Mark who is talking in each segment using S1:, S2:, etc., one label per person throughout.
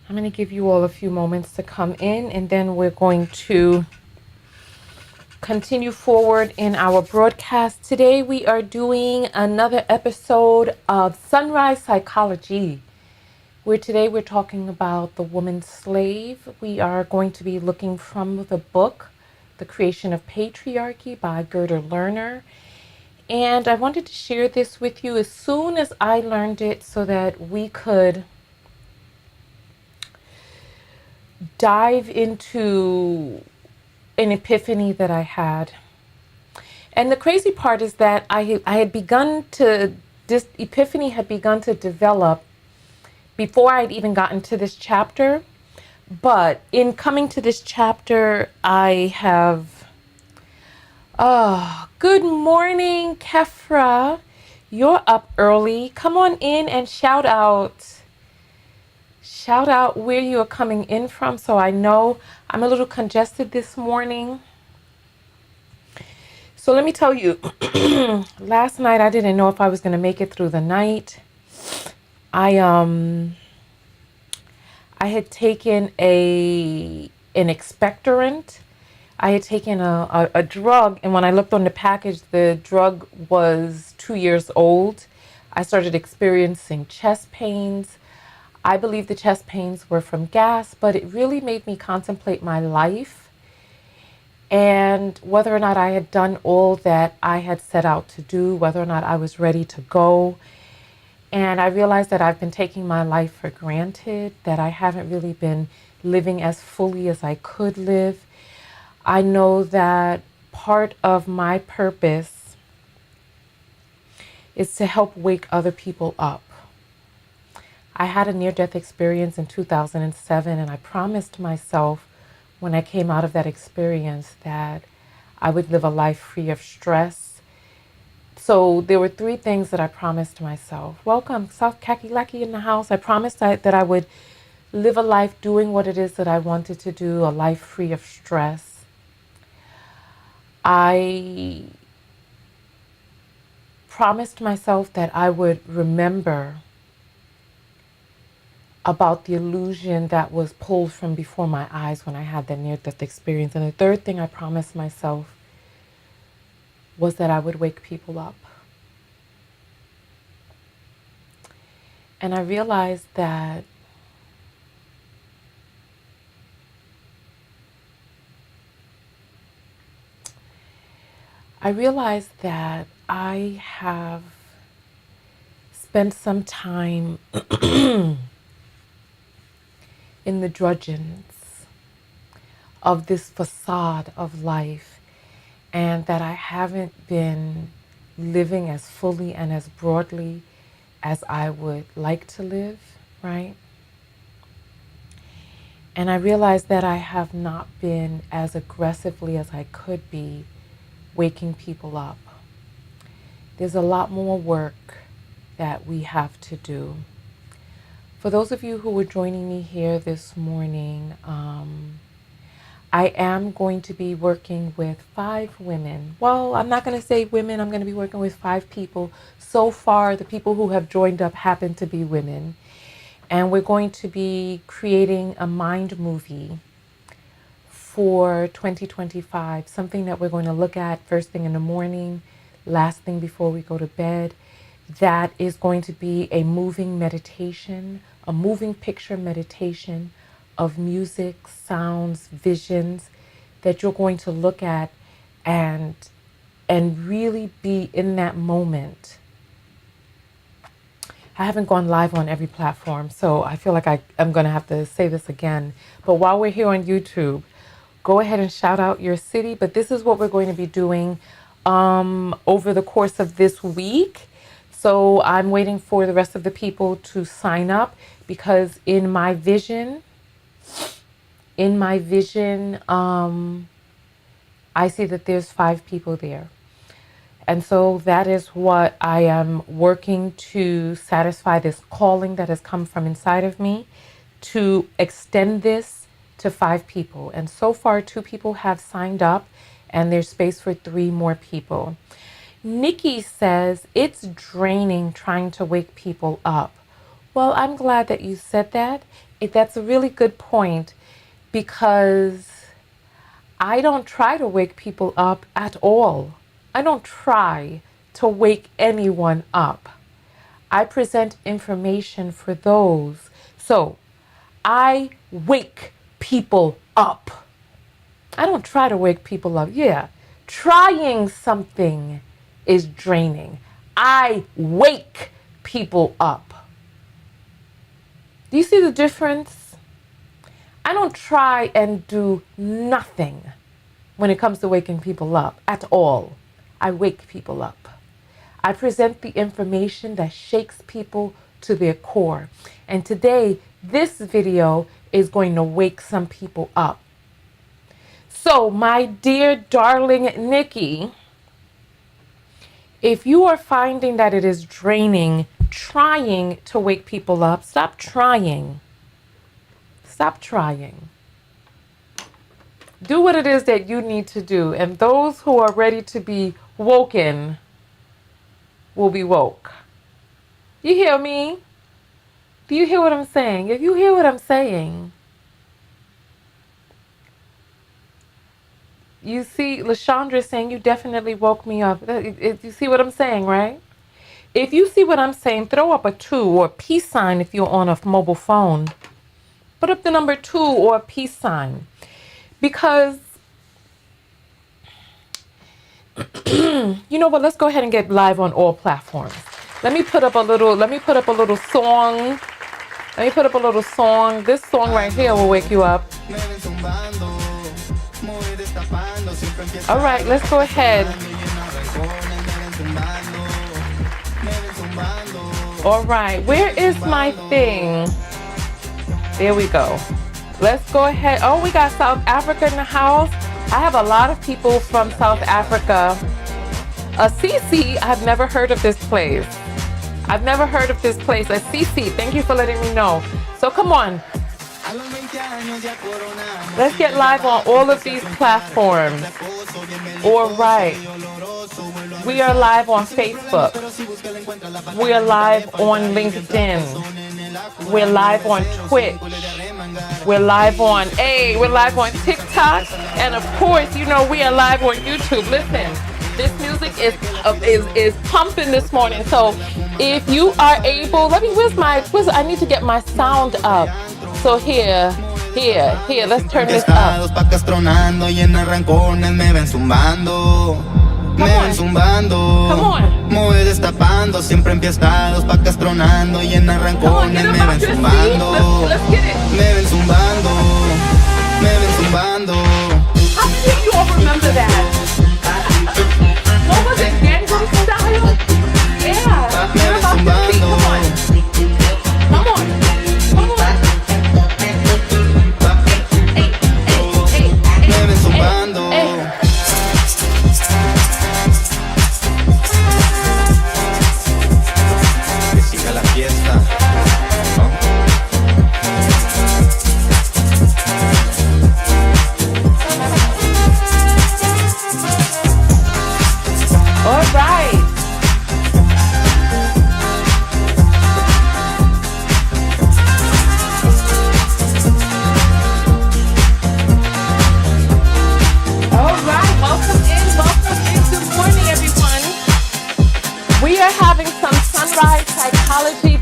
S1: I'm going to give you all a few moments to come in, and then we're going to continue forward in our broadcast. Today we are doing another episode of Sunrise Psychology, where today we're talking about the woman slave. We are going to be looking from the book, The Creation of Patriarchy by Gerda Lerner. And I wanted to share this with you as soon as I learned it so that we could dive into an epiphany that I had. And the crazy part is that I had begun to, this epiphany had begun to develop before I'd even gotten to this chapter. But in coming to this chapter, I have, good morning, Kefra. You're up early. Come on in and shout out. Shout out where you are coming in from so I know. I'm a little congested this morning. So let me tell you, last night I didn't know if I was going to make it through the night. I had taken an expectorant. I had taken a drug, and when I looked on the package, the drug was 2 years old. I started experiencing chest pains. I believe the chest pains were from gas, but it really made me contemplate my life and whether or not I had done all that I had set out to do, whether or not I was ready to go. And I realized that I've been taking my life for granted, that I haven't really been living as fully as I could live. I know that part of my purpose is to help wake other people up. I had a near-death experience in 2007, and I promised myself when I came out of that experience that I would live a life free of stress. So there were 3 things that I promised myself. Welcome, South Kakalaki in the house. I promised that I would live a life doing what it is that I wanted to do, a life free of stress. I promised myself that I would remember about the illusion that was pulled from before my eyes when I had that near-death experience. And the 3rd thing I promised myself was that I would wake people up. And I realized that I have spent some time in the drudgeons of this facade of life, and that I haven't been living as fully and as broadly as I would like to live, right? And I realized that I have not been as aggressively as I could be waking people up. There's a lot more work that we have to do. For those of you who are joining me here this morning, I am going to be working with 5 women. Well, I'm not going to say women. I'm going to be working with 5 people. So far, the people who have joined up happen to be women. And we're going to be creating a mind movie for 2025, something that we're going to look at first thing in the morning, last thing before we go to bed. That is going to be a moving meditation, a moving picture meditation of music, sounds, visions that you're going to look at and really be in that moment. I haven't gone live on every platform, so I feel like I'm going to have to say this again. But while we're here on YouTube, go ahead and shout out your city. But this is what we're going to be doing over the course of this week. So I'm waiting for the rest of the people to sign up because in my vision, I see that there's 5 people there. And so that is what I am working to satisfy, this calling that has come from inside of me to extend this to 5 people. And so far, 2 people have signed up and there's space for 3 more people. Nikki says, it's draining trying to wake people up. Well, I'm glad that you said that. That's a really good point, because I don't try to wake people up at all. I don't try to wake anyone up. I present information for those. So I wake people up. I don't try to wake people up. Yeah, trying something is draining. I wake people up. Do you see the difference? I don't try and do nothing when it comes to waking people up at all. I wake people up. I present the information that shakes people to their core. And today, this video is going to wake some people up. So, my dear darling Nikki, if you are finding that it is draining trying to wake people up, stop trying. Stop trying. Do what it is that you need to do. And those who are ready to be woken will be woke. You hear me? Do you hear what I'm saying? If you hear what I'm saying, you see, Lashandra saying you definitely woke me up. You see what I'm saying, right? If you see what I'm saying, throw up a 2 or a peace sign if you're on a mobile phone. Put up the number 2 or a peace sign. Because, you know what, let's go ahead and get live on all platforms. Let me put up a little song. This song right here will wake you up. All right, let's go ahead. All right, where is my thing? There we go. Let's go ahead. Oh, we got South Africa in the house. I have a lot of people from South Africa. Cece, I've never heard of this place. Cece, thank you for letting me know. So come on. Let's get live on all of these platforms. All right. We are live on Facebook. We are live on LinkedIn. We're live on Twitch. We're live on TikTok. And of course, you know, we are live on YouTube. Listen, this music is pumping this morning. So if you are able, I need to get my sound up. So here, let's turn this up. Come on.
S2: Mueve destapando, siempre empiestados, pacas tronando y en arrancones me ven zumbando. Me ven zumbando, me ven zumbando.
S1: How do you all remember that? What was it, Gangnam Style? Yeah, you're about to see, come on.
S2: Me ven zumbando.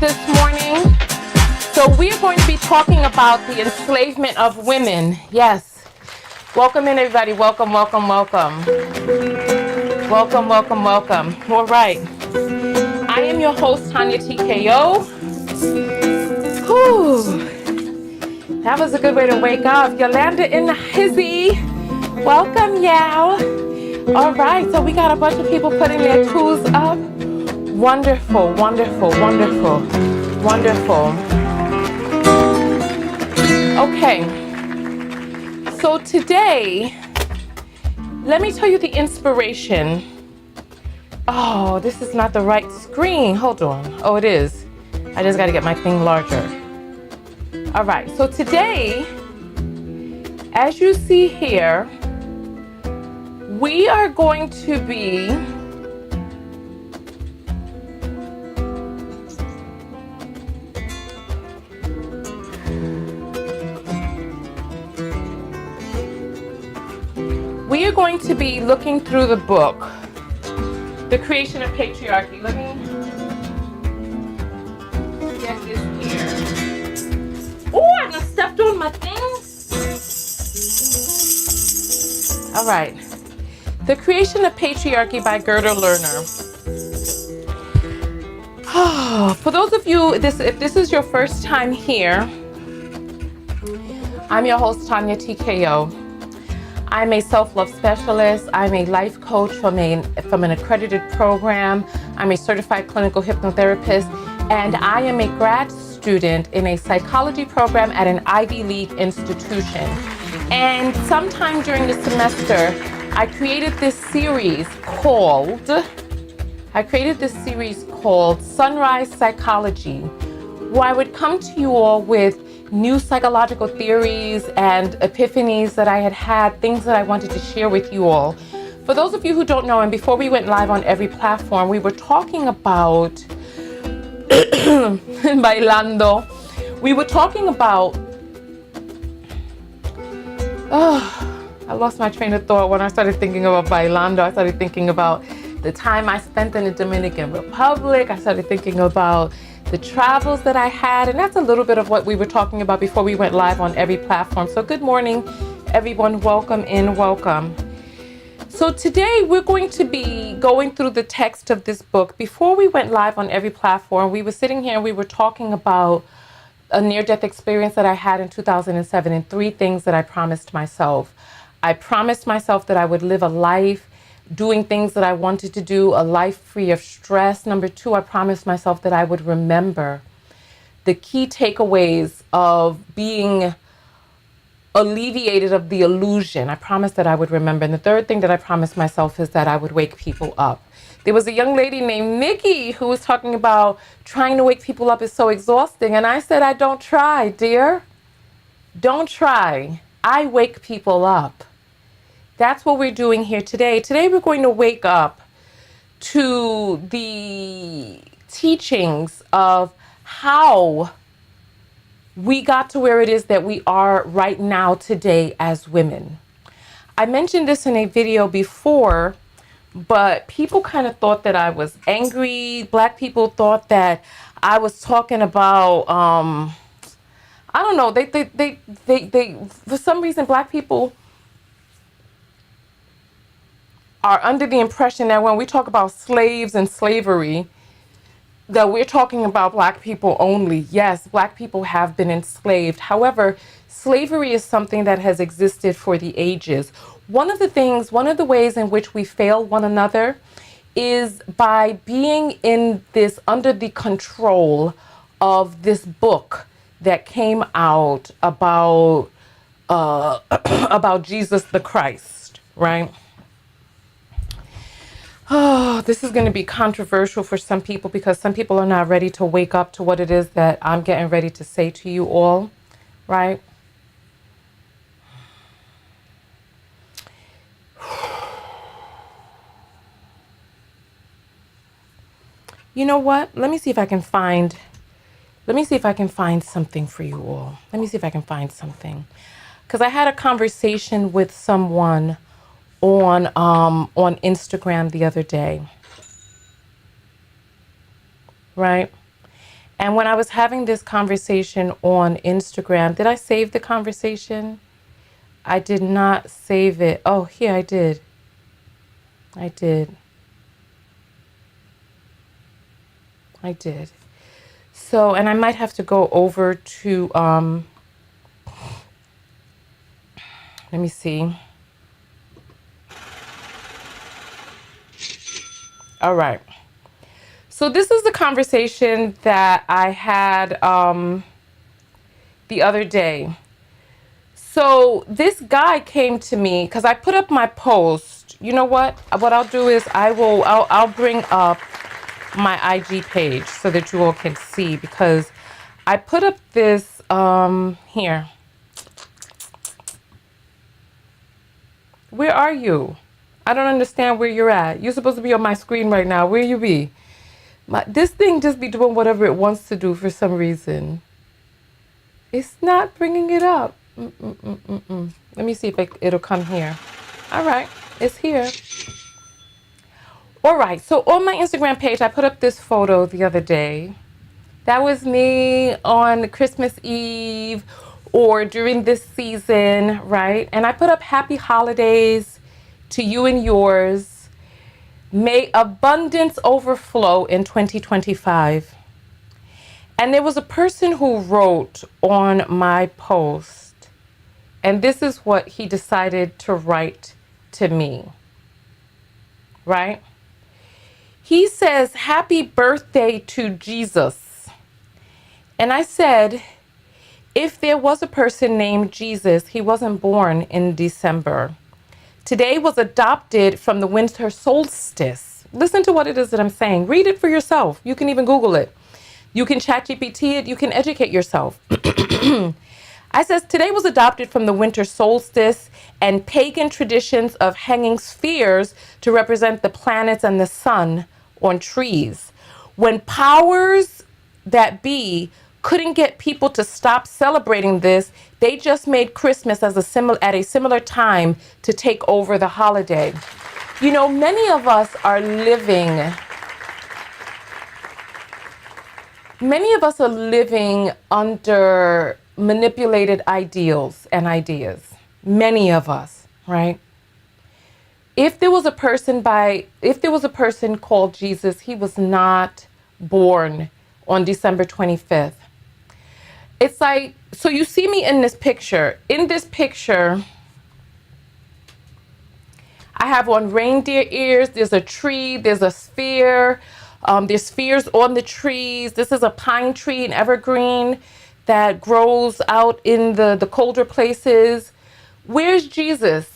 S1: This morning. So we're going to be talking about the enslavement of women. Yes. Welcome in, everybody. Welcome. All right. I am your host, Tonya TKO. Whew. That was a good way to wake up. Yolanda in the hizzy. Welcome, y'all. All right. So we got a bunch of people putting their tools up. Wonderful. Okay, so today, let me tell you the inspiration. Oh, this is not the right screen. Hold on. Oh, it is. I just got to get my thing larger. All right, so today, as you see here, we are going to be we are going to be looking through the book, The Creation of Patriarchy. Let me get this here. Oh, I just stepped on my thing. All right. The Creation of Patriarchy by Gerda Lerner. For those of you, if this is your first time here, I'm your host, Tonya TKO. I'm a self-love specialist. I'm a life coach from an accredited program. I'm a certified clinical hypnotherapist, and I am a grad student in a psychology program at an Ivy League institution. And sometime during the semester, I created this series called Sunrise Psychology, where I would come to you all with new psychological theories and epiphanies that I had, things that I wanted to share with you all. For those of you who don't know, and before we went live on every platform, we were talking about bailando. We were talking about, I lost my train of thought when I started thinking about bailando. I started thinking about the time I spent in the Dominican Republic. I started thinking about the travels that I had, and that's a little bit of what we were talking about before we went live on every platform. So good morning, everyone. Welcome in, welcome. So today we're going to be going through the text of this book. Before we went live on every platform, we were sitting here and we were talking about a near-death experience that I had in 2007 and 3 things that I promised myself. I promised myself that I would live a life doing things that I wanted to do, a life free of stress. Number 2, I promised myself that I would remember the key takeaways of being alleviated of the illusion. I promised that I would remember. And the 3rd thing that I promised myself is that I would wake people up. There was a young lady named Nikki who was talking about trying to wake people up is so exhausting. And I said, I don't try, dear. Don't try. I wake people up. That's what we're doing here today. Today we're going to wake up to the teachings of how we got to where it is that we are right now today as women. I mentioned this in a video before, but people kind of thought that I was angry. Black people thought that I was talking about, I don't know, they for some reason, Black people are under the impression that when we talk about slaves and slavery, that we're talking about Black people only. Yes, Black people have been enslaved. However, slavery is something that has existed for the ages. One of the ways in which we fail one another is by being under the control of this book that came out about about Jesus the Christ, right? Oh, this is going to be controversial for some people because some people are not ready to wake up to what it is that I'm getting ready to say to you all, right? You know what? Let me see if I can find something for you all. Let me see if I can find something. Because I had a conversation with someone on Instagram the other day, right? And when I was having this conversation on Instagram, did I save the conversation? I did not save it. Oh, here I did. I did. So, and I might have to go over to, let me see. All right. So this is the conversation that I had the other day. So this guy came to me because I put up my post. You know what? What I'll do is I'll bring up my IG page so that you all can see, because I put up this here. Where are you? I don't understand where you're at. You're supposed to be on my screen right now. Where you be? This thing just be doing whatever it wants to do for some reason. It's not bringing it up. Let me see if it'll come here. All right, it's here. All right, so on my Instagram page, I put up this photo the other day. That was me on Christmas Eve or during this season, right? And I put up happy holidays to you and yours. May abundance overflow in 2025. And there was a person who wrote on my post, and this is what he decided to write to me, right? He says, "Happy birthday to Jesus." And I said, if there was a person named Jesus, he wasn't born in December. Today was adopted from the winter solstice. Listen to what it is that I'm saying. Read it for yourself. You can even Google it. You can ChatGPT it. You can educate yourself. I says today was adopted from the winter solstice and pagan traditions of hanging spheres to represent the planets and the sun on trees. When powers that be couldn't get people to stop celebrating this, they just made Christmas as at a similar time to take over the holiday. You know, many of us are living under manipulated ideals and ideas. Many of us, right? If there was a person called Jesus, he was not born on December 25th. It's like, so you see me in this picture. In this picture, I have on reindeer ears, there's a tree, there's a sphere, there's spheres on the trees. This is a pine tree, an evergreen that grows out in the colder places. Where's Jesus?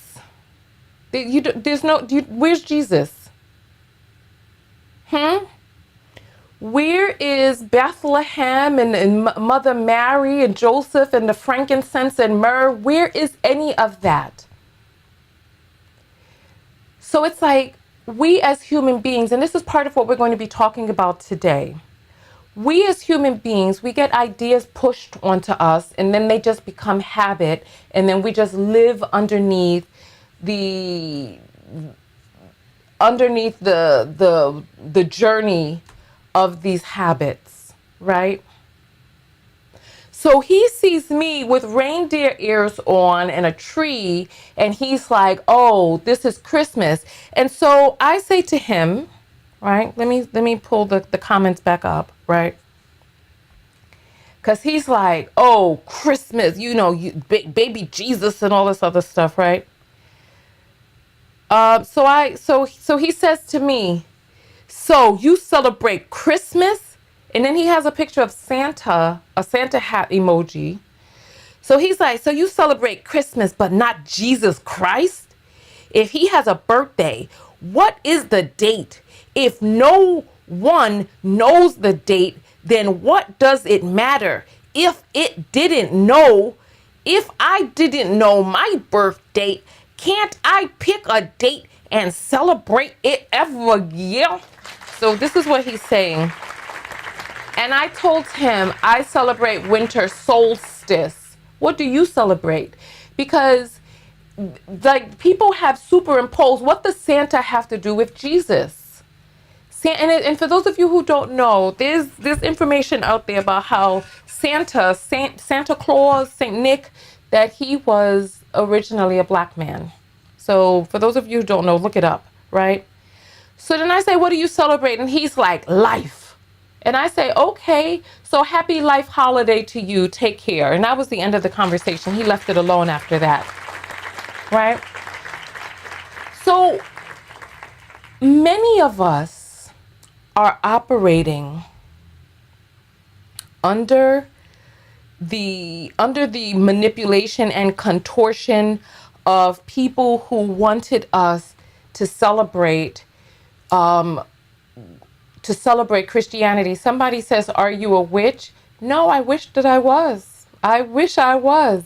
S1: Where's Jesus? Where is Bethlehem and Mother Mary and Joseph and the frankincense and myrrh? Where is any of that? So it's like we as human beings, and this is part of what we're going to be talking about today. We as human beings, we get ideas pushed onto us and then they just become habit, and then we just live underneath the journey of these habits, right? So he sees me with reindeer ears on and a tree, and he's like, "Oh, this is Christmas." And so I say to him, right? Let me pull the comments back up, right? Because he's like, "Oh, Christmas, baby Jesus and all this other stuff," right? So he says to me, "So you celebrate Christmas?" And then he has a picture of Santa, a Santa hat emoji. So he's like, "So you celebrate Christmas, but not Jesus Christ? If he has a birthday, what is the date? If no one knows the date, then what does it matter? If I didn't know my birth date, can't I pick a date and celebrate it every year?" So this is what he's saying. And I told him I celebrate winter solstice. What do you celebrate? Because like people have superimposed, what does Santa have to do with Jesus? And for those of you who don't know, there's information out there about how Santa Claus, Saint Nick, that he was originally a black man. So for those of you who don't know, look it up, right? So then I say, "What do you celebrate?" And he's like, "Life." And I say, "Okay, so happy life holiday to you. Take care." And that was the end of the conversation. He left it alone after that, right? So many of us are operating under the manipulation and contortion of people who wanted us to celebrate Christianity. Somebody says, "Are you a witch?" No, I wish that I was. I wish I was.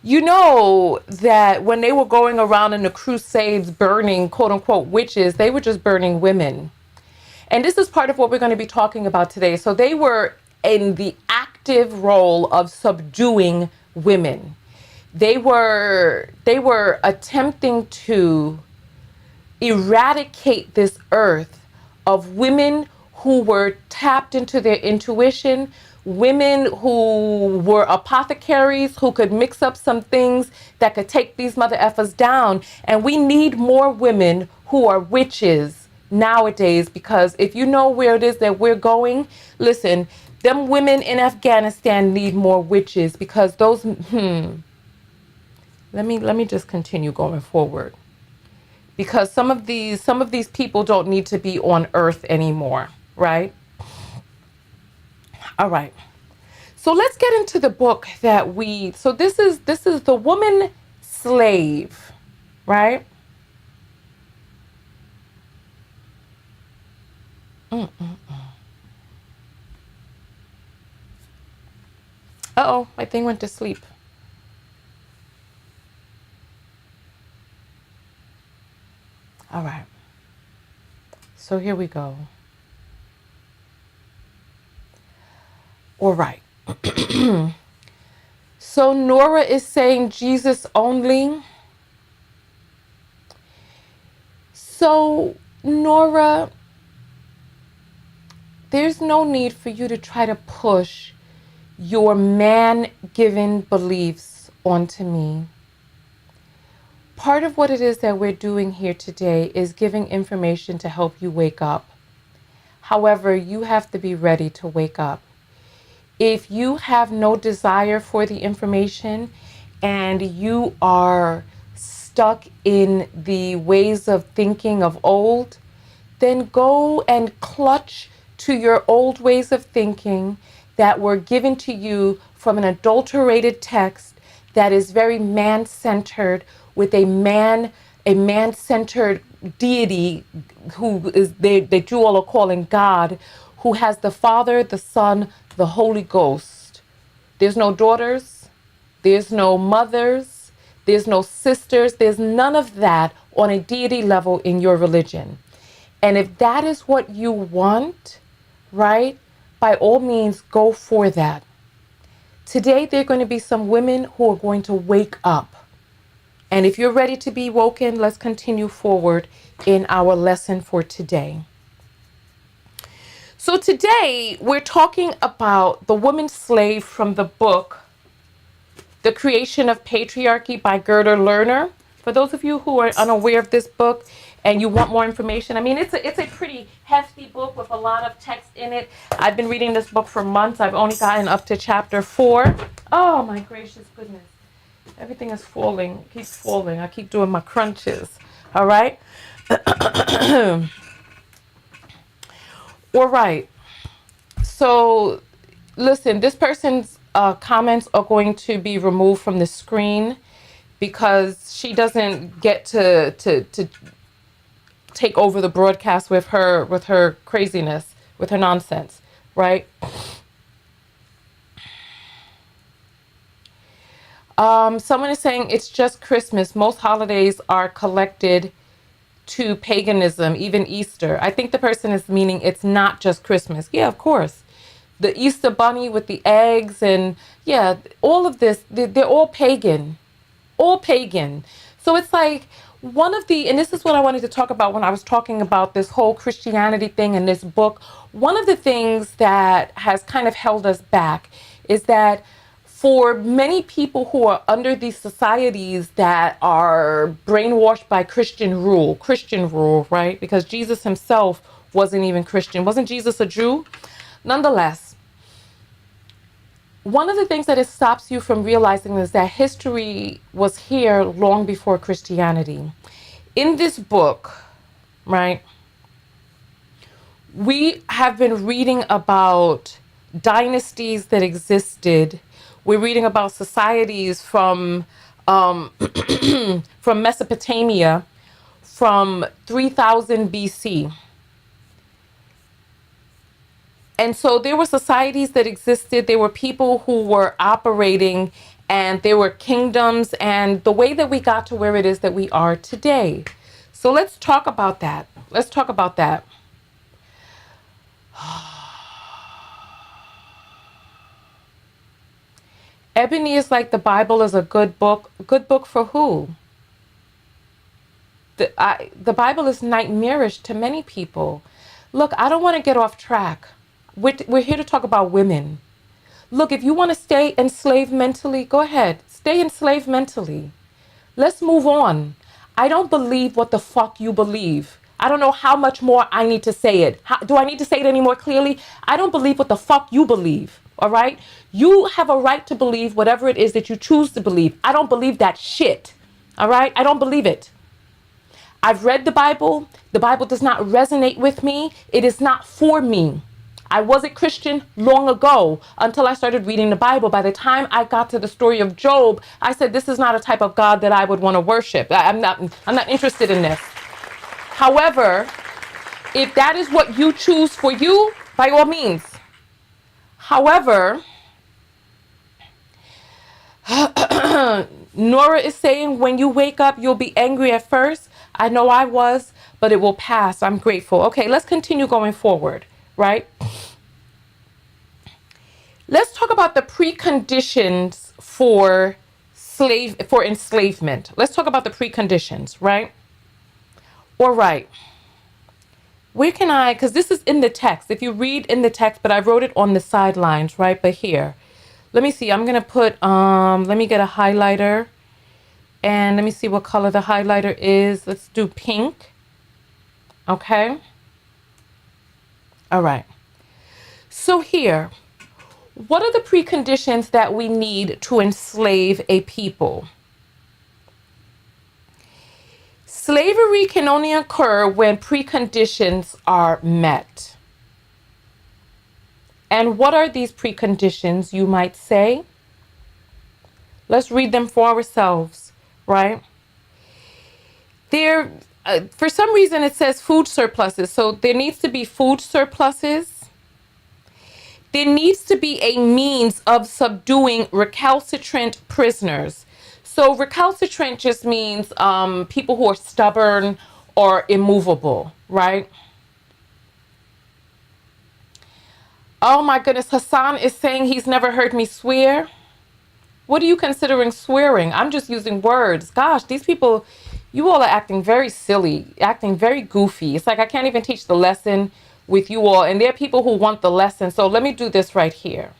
S1: You know that when they were going around in the Crusades burning quote unquote witches, they were just burning women. And this is part of what we're going to be talking about today. So they were in the active role of subduing women. They were attempting to eradicate this earth of women who were tapped into their intuition, women who were apothecaries, who could mix up some things that could take these mother effers down. And we need more women who are witches nowadays, because if you know where it is that we're going, listen, them women in Afghanistan need more witches, because those let me just continue going forward, because some of these people don't need to be on earth anymore, right? All right. So let's get into the book that so this is The Woman Slave, right? Uh-oh, my thing went to sleep. All right. So here we go. All right. So Nora is saying Jesus only. So Nora, there's no need for you to try to push your man-given beliefs onto me. Part of what it is that we're doing here today is giving information to help you wake up. However, you have to be ready to wake up. If you have no desire for the information and you are stuck in the ways of thinking of old, then go and clutch to your old ways of thinking that were given to you from an adulterated text that is very man-centered, with a man-centered deity who is that you all are calling God, who has the Father, the Son, the Holy Ghost. There's no daughters, there's no mothers, there's no sisters, there's none of that on a deity level in your religion. And if that is what you want, right, by all means, go for that. Today, there are going to be some women who are going to wake up. And if you're ready to be woken, let's continue forward in our lesson for today. So today, we're talking about the woman slave from the book, The Creation of Patriarchy by Gerda Lerner. For those of you who are unaware of this book and you want more information, I mean, it's a pretty hefty book with a lot of text in it. I've been reading this book for months. I've only gotten up to chapter 4. Oh, my gracious goodness. Everything is falling, keeps falling. I keep doing my crunches. All right. All right. So, listen, this person's comments are going to be removed from the screen because she doesn't get to take over the broadcast with her craziness, with her nonsense, right? Someone is saying it's just Christmas. Most holidays are collected to paganism, even Easter. I think the person is meaning it's not just Christmas. Yeah, of course. The Easter bunny with the eggs and yeah, all of this, they're all pagan. All pagan. So it's like and this is what I wanted to talk about when I was talking about this whole Christianity thing in this book. One of the things that has kind of held us back is that for many people who are under these societies that are brainwashed by Christian rule, right? Because Jesus himself wasn't even Christian. Wasn't Jesus a Jew? Nonetheless, one of the things that it stops you from realizing is that history was here long before Christianity. In this book, right, we have been reading about dynasties that existed. We're reading about societies from from Mesopotamia from 3000 BC. And so there were societies that existed. There were people who were operating, and there were kingdoms, and the way that we got to where it is that we are today. So let's talk about that. Let's talk about that. Ebony is like the Bible is a good book. A good book for who? The Bible is nightmarish to many people. Look, I don't want to get off track. We're here to talk about women. Look, if you want to stay enslaved mentally, go ahead. Stay enslaved mentally. Let's move on. I don't believe what the fuck you believe. I don't know how much more I need to say it. Do I need to say it any more clearly? I don't believe what the fuck you believe. All right? You have a right to believe whatever it is that you choose to believe. I don't believe that shit. All right? I don't believe it. I've read the Bible. The Bible does not resonate with me. It is not for me. I wasn't Christian long ago until I started reading the Bible. By the time I got to the story of Job, I said, this is not a type of God that I would want to worship. I'm not interested in this. However, if that is what you choose for you, by all means. However, Nora is saying, when you wake up, you'll be angry at first. I know I was, but it will pass. I'm grateful. Okay, let's continue going forward, right? Let's talk about the preconditions for enslavement. Let's talk about the preconditions, right? All right. Where can I, because this is in the text. If you read in the text, but I wrote it on the sidelines, right? But here, let me see. I'm going to put, let me get a highlighter. And let me see what color the highlighter is. Let's do pink. Okay. All right. So here, what are the preconditions that we need to enslave a people? Slavery can only occur when preconditions are met. And what are these preconditions, you might say? Let's read them for ourselves, right? There, for some reason, it says food surpluses. So there needs to be food surpluses. There needs to be a means of subduing recalcitrant prisoners. So recalcitrant just means people who are stubborn or immovable, right? Oh my goodness, Hassan is saying he's never heard me swear. What are you considering swearing? I'm just using words. Gosh, these people, you all are acting very silly, acting very goofy. It's like I can't even teach the lesson with you all. And there are people who want the lesson. So let me do this right here.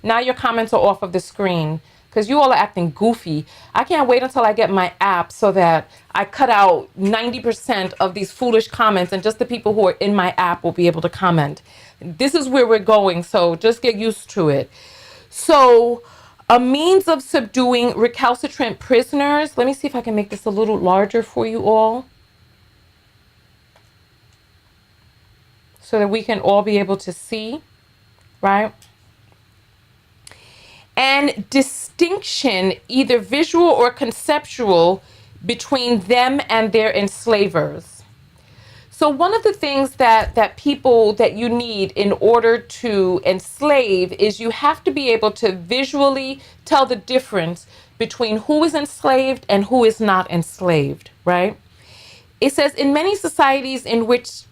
S1: Now your comments are off of the screen because you all are acting goofy. I can't wait until I get my app so that I cut out 90% of these foolish comments and just the people who are in my app will be able to comment. This is where we're going, so just get used to it. So a means of subduing recalcitrant prisoners. Let me see if I can make this a little larger for you all so that we can all be able to see, right? And distinction, either visual or conceptual, between them and their enslavers. So one of the things that people that you need in order to enslave is you have to be able to visually tell the difference between who is enslaved and who is not enslaved, right? It says in many societies in which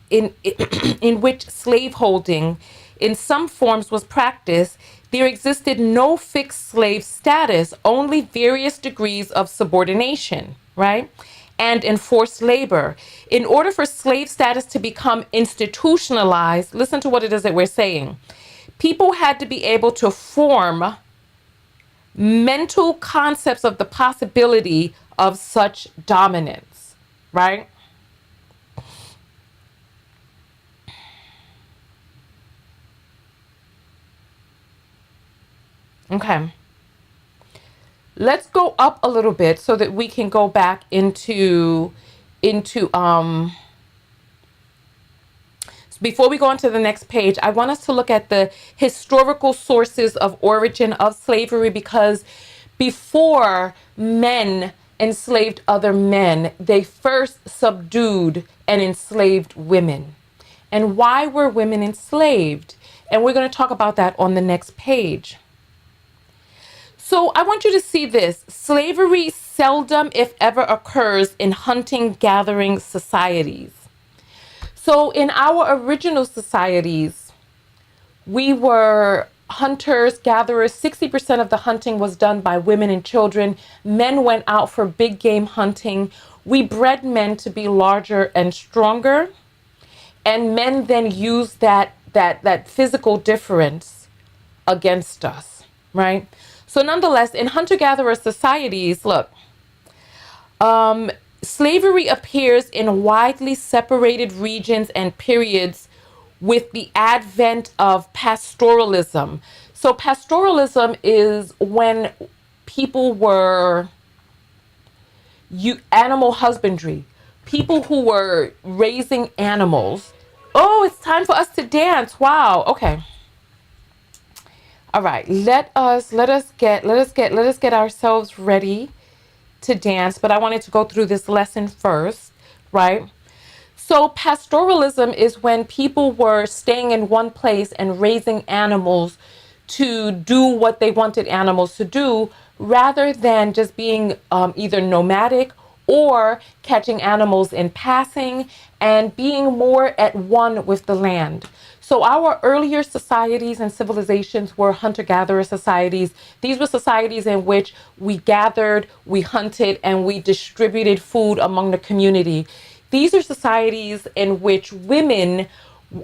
S1: slaveholding in some forms was practiced, there existed no fixed slave status, only various degrees of subordination, right? And enforced labor. In order for slave status to become institutionalized, listen to what it is that we're saying. People had to be able to form mental concepts of the possibility of such dominance, right? Okay. Let's go up a little bit so that we can go back into before we go on to the next page, I want us to look at the historical sources of origin of slavery, because before men enslaved other men, they first subdued and enslaved women. And why were women enslaved? And we're going to talk about that on the next page. So I want you to see this. Slavery seldom, if ever, occurs in hunting-gathering societies. So in our original societies, We were hunters, gatherers. 60% of the hunting was done by women and children. Men went out for big game hunting. We bred men to be larger and stronger. And men then used that physical difference against us, right? So nonetheless, in hunter-gatherer societies, look, slavery appears in widely separated regions and periods with the advent of pastoralism. So pastoralism is when people were animal husbandry, people who were raising animals. Oh, it's time for us to dance. Wow. Okay. All right. Let us get ourselves ready to dance, but I wanted to go through this lesson first, right? So pastoralism is when people were staying in one place and raising animals to do what they wanted animals to do, rather than just being either nomadic or catching animals in passing and being more at one with the land. So our earlier societies and civilizations were hunter-gatherer societies. These were societies in which we gathered, we hunted, and we distributed food among the community. These are societies in which women,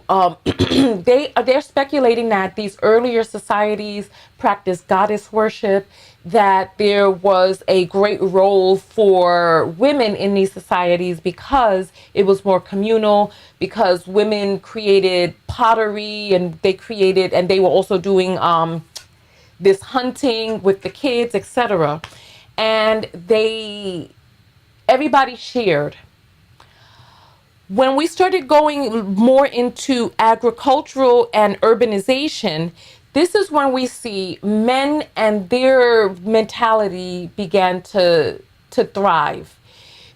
S1: they're speculating that these earlier societies practiced goddess worship, that there was a great role for women in these societies because it was more communal, because women created pottery and they were also doing this hunting with the kids, etc. And everybody shared. When we started going more into agricultural and urbanization, this is when we see men and their mentality began to thrive,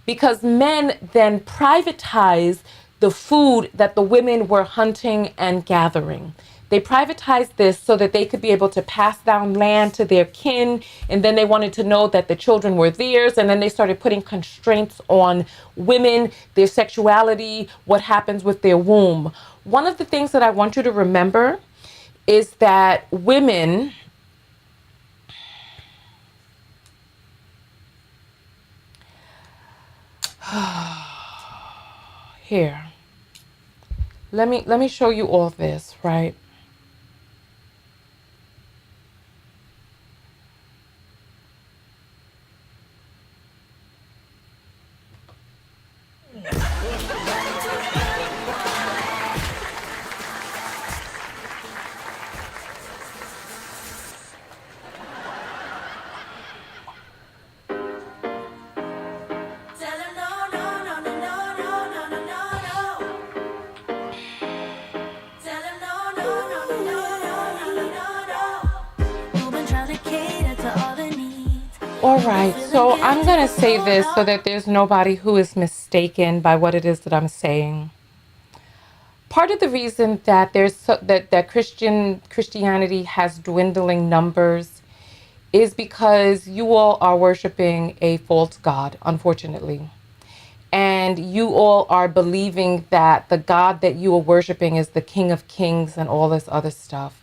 S1: because men then privatized the food that the women were hunting and gathering. They privatized this so that they could be able to pass down land to their kin, and then they wanted to know that the children were theirs, and then they started putting constraints on women, their sexuality, what happens with their womb. One of the things that I want you to remember is that women here, let me show you all this, right? All right, so I'm going to say this so that there's nobody who is mistaken by what it is that I'm saying. Part of the reason that that Christianity has dwindling numbers is because you all are worshiping a false god, unfortunately. And you all are believing that the God that you are worshiping is the King of Kings and all this other stuff.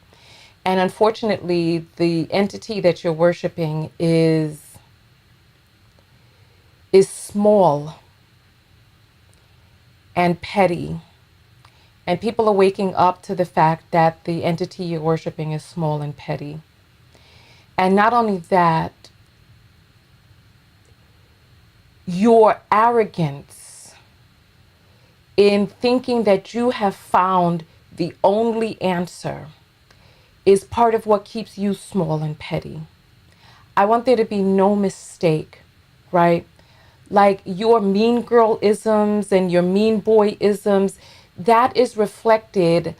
S1: And unfortunately, the entity that you're worshiping is small and petty. And people are waking up to the fact that the entity you're worshiping is small and petty. And not only that, your arrogance in thinking that you have found the only answer is part of what keeps you small and petty. I want there to be no mistake, right? Like your mean girl isms and your mean boy isms, that is reflected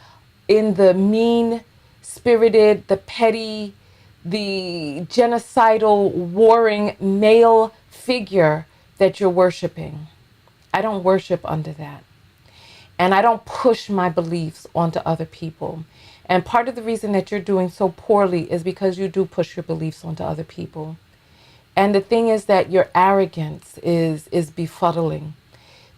S1: in the mean spirited, the petty, the genocidal, warring male figure that you're worshiping. I don't worship under that. And I don't push my beliefs onto other people. And part of the reason that you're doing so poorly is because you do push your beliefs onto other people. And the thing is that your arrogance is befuddling.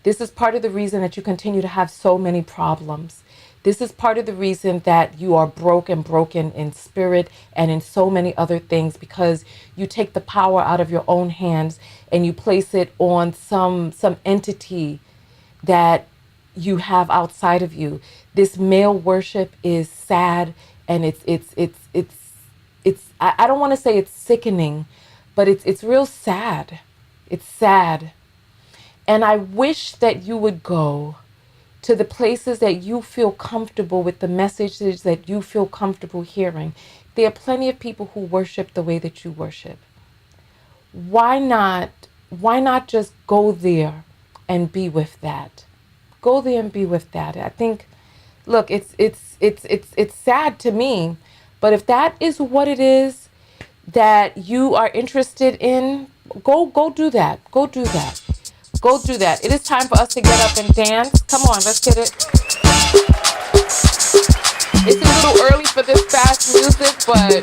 S1: This is part of the reason that you continue to have so many problems. This is part of the reason that you are broken in spirit and in so many other things, because you take the power out of your own hands and you place it on some entity that you have outside of you. This male worship is sad, and I don't want to say it's sickening, but it's real sad. It's sad. And I wish that you would go to the places that you feel comfortable with, the messages that you feel comfortable hearing. There are plenty of people who worship the way that you worship. Why not just go there and be with that? Go there and be with that. I think, look, it's sad to me, but if that is what it is that you are interested in, go do that. Go do that. Go do that. It is time for us to get up and dance. Come on, let's get it. It's a little early for this fast music, but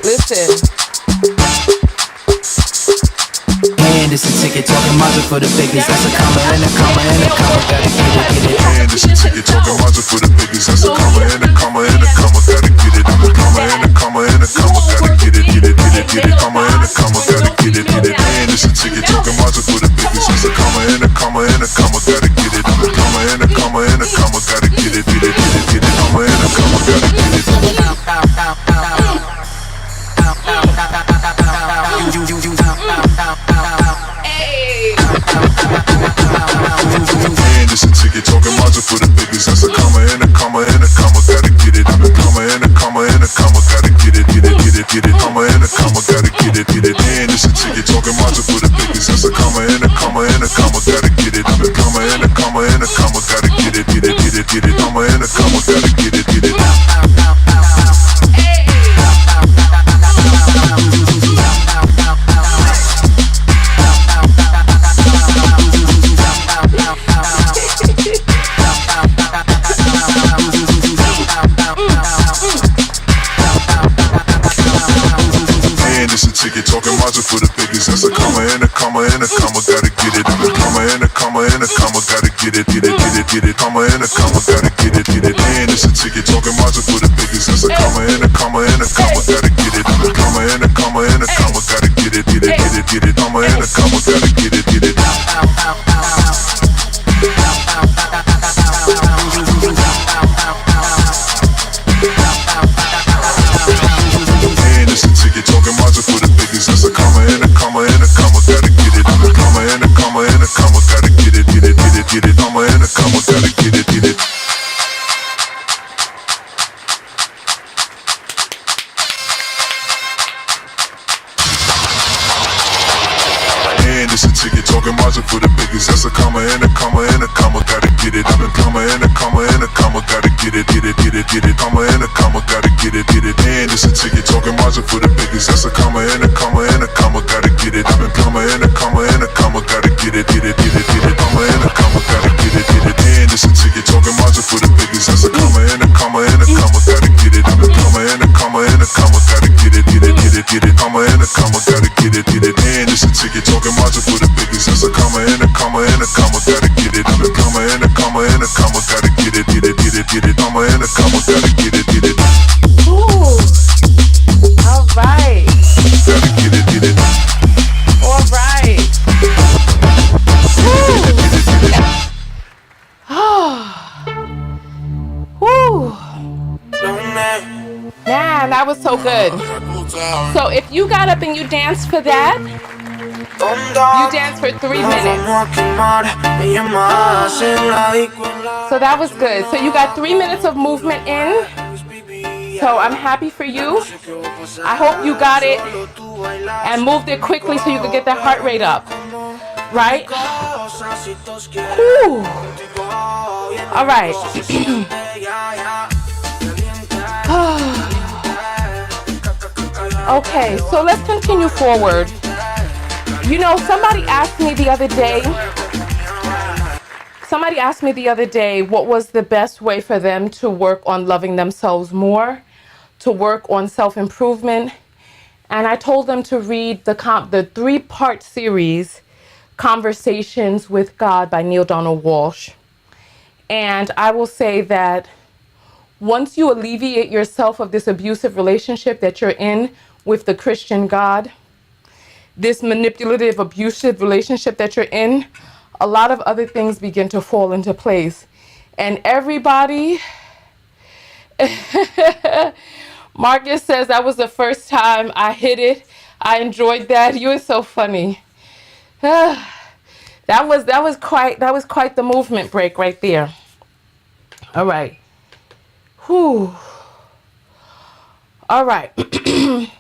S1: listen.
S2: And it's a ticket talking Mazda for the biggest. That's a comma and a comma and a comma. Gotta get it. And it's a ticket talking Mazda for the biggest. That's a comma and a comma and a comma. Gotta get it. I'm a comma and a comma and a comma. Gotta get it. Get it. Comma and a comma. Gotta get it. And it's a ticket talking Mazda for the biggest. That's a comma and a comma and a comma. Gotta get it. I'm a comma and a comma and a comma. Gotta get it. Comma and a comma. Gotta get it. And it's a ticket talking Mazda for the biggest. That's a comma and a comma and a comma. Gotta get it. I'm a comma and a comma and a comma. Gotta get it. Comma and a comma. Gotta get it. And it's a ticket talking Mazda for the biggest. That's a comma and a comma and a comma. Gotta get it. I'm a comma and a comma and a comma. Gotta get it. Comma and a comma. Gotta get it. Ticket talking Mazda for the biggest. That's a comma and a comma and a comma. Gotta get it. I'm a comma and a comma and a comma. Gotta get it. Comma and a comma. Gotta get it. And it's a ticket talking Mazda for the biggest. That's a comma and a comma and a comma. Gotta get it. I'm a comma and a comma and a comma. Gotta get it. Comma and a comma. Gotta get it. And it's a ticket talking Mazda for the biggest. That's a comma and a comma and a comma. Gotta get it. I'm a comma and a comma and a comma. Gotta get it. Comma and a comma. Gotta get it. And it's a ticket talking Mazda for the biggest. That's a comma and a comma and a comma. Gotta get it. I'm a comma and a comma and a comma. Gotta get it. Comma and a comma. Gotta get it. And it's a ticket talking Mazda for the biggest. That's a comma and a comma and a comma. Gotta get it. I'm a comma and a comma and a comma. Gotta get it. Comma and a comma. Gotta get it. And it's a ticket talking Mazda for the biggest. That's a comma and a comma and a comma. Gotta get it. I'm a comma and a comma and a comma. Gotta get it. Comma and a comma. Gotta get it. And it's a ticket talking Mazda for the biggest. That's a comma and a comma and a comma. Gotta get it. I'm a comma and a comma and a comma. Gotta get it. Comma and a comma. Gotta get it.
S1: Ooh. All right.
S2: Gotta get it.
S1: All right. Woo. Man, that was so good. So if you got up and you danced for that, you danced for 3 minutes. So that was good. So you got 3 minutes of movement in. So I'm happy for you. I hope you got it and moved it quickly so you could get that heart rate up. Right? Whew. All right. Okay, so let's continue forward. You know, somebody asked me the other day what was the best way for them to work on loving themselves more, to work on self-improvement. And I told them to read the 3-part series, Conversations with God by Neale Donald Walsch. And I will say that once you alleviate yourself of this abusive relationship that you're in with the Christian God, this manipulative, abusive relationship that you're in, a lot of other things begin to fall into place. And everybody, Marcus says that was the first time I hit it. I enjoyed that. You were so funny. that was quite the movement break right there. All right. Whew. All right.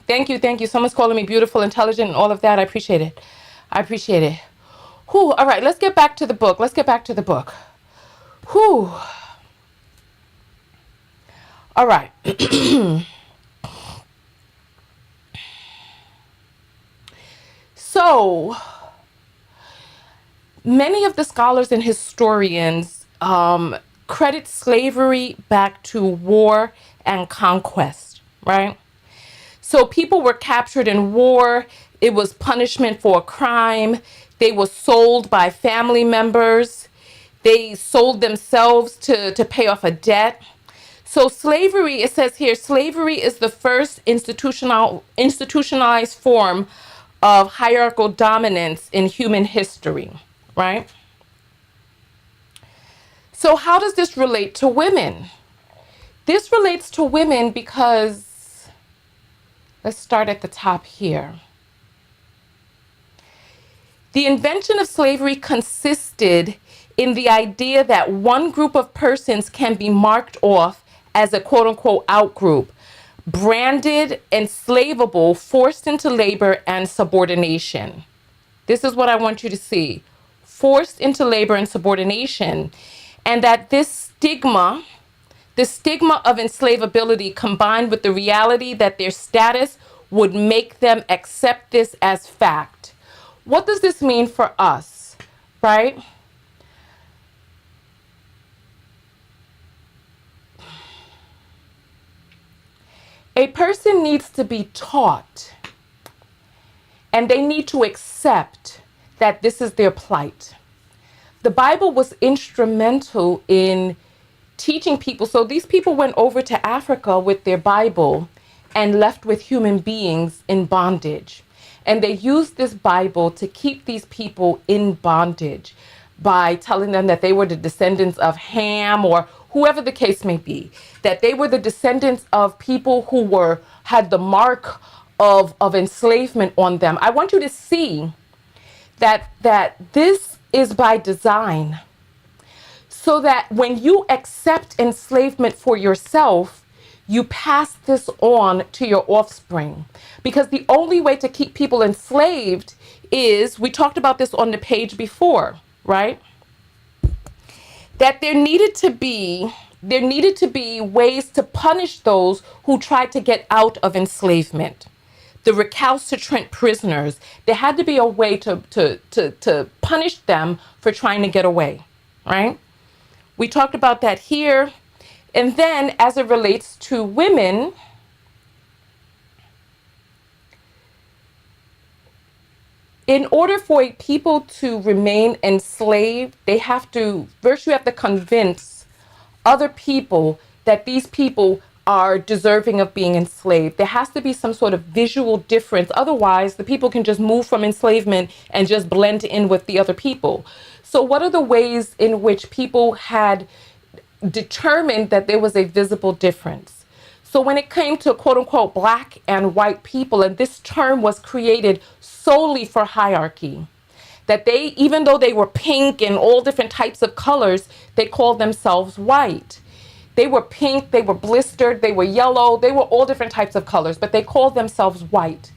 S1: Thank you. Someone's calling me beautiful, intelligent, and all of that. I appreciate it. Whew. All right. Let's get back to the book. Whew. All right. So, many of the scholars and historians credit slavery back to war and conquest, right? So people were captured in war. It was punishment for a crime. They were sold by family members. They sold themselves to pay off a debt. So slavery, it says here, slavery is the first institutionalized form of hierarchical dominance in human history, right? So how does this relate to women? This relates to women because, let's start at the top here. The invention of slavery consisted in the idea that one group of persons can be marked off as a quote-unquote outgroup, branded, enslavable, forced into labor and subordination. This is what I want you to see. Forced into labor and subordination. And that this stigma, the stigma of enslavability combined with the reality that their status would make them accept this as fact. What does this mean for us, right? A person needs to be taught, and they need to accept that this is their plight. The Bible was instrumental in teaching people. So these people went over to Africa with their Bible and left with human beings in bondage. And they used this Bible to keep these people in bondage by telling them that they were the descendants of Ham or whoever the case may be, that they were the descendants of people who had the mark of enslavement on them. I want you to see that this is by design, so that when you accept enslavement for yourself, you pass this on to your offspring. Because the only way to keep people enslaved is, we talked about this on the page before, right? That there needed to be ways to punish those who tried to get out of enslavement. The recalcitrant prisoners, there had to be a way to punish them for trying to get away, right? We talked about that here. And then as it relates to women, in order for people to remain enslaved, first you have to convince other people that these people are deserving of being enslaved. There has to be some sort of visual difference. Otherwise, the people can just move from enslavement and just blend in with the other people. So what are the ways in which people had determined that there was a visible difference? So when it came to quote unquote black and white people, and this term was created solely for hierarchy, that they, even though they were pink and all different types of colors, they called themselves white. They were pink, they were blistered, they were yellow, they were all different types of colors, but they called themselves white.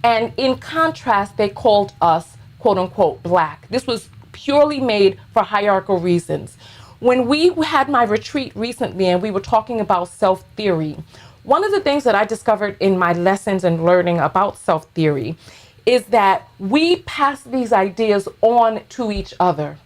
S1: And in contrast, they called us, quote unquote, black. This was purely made for hierarchical reasons. When we had my retreat recently and we were talking about self-theory, one of the things that I discovered in my lessons and learning about self-theory is that we pass these ideas on to each other.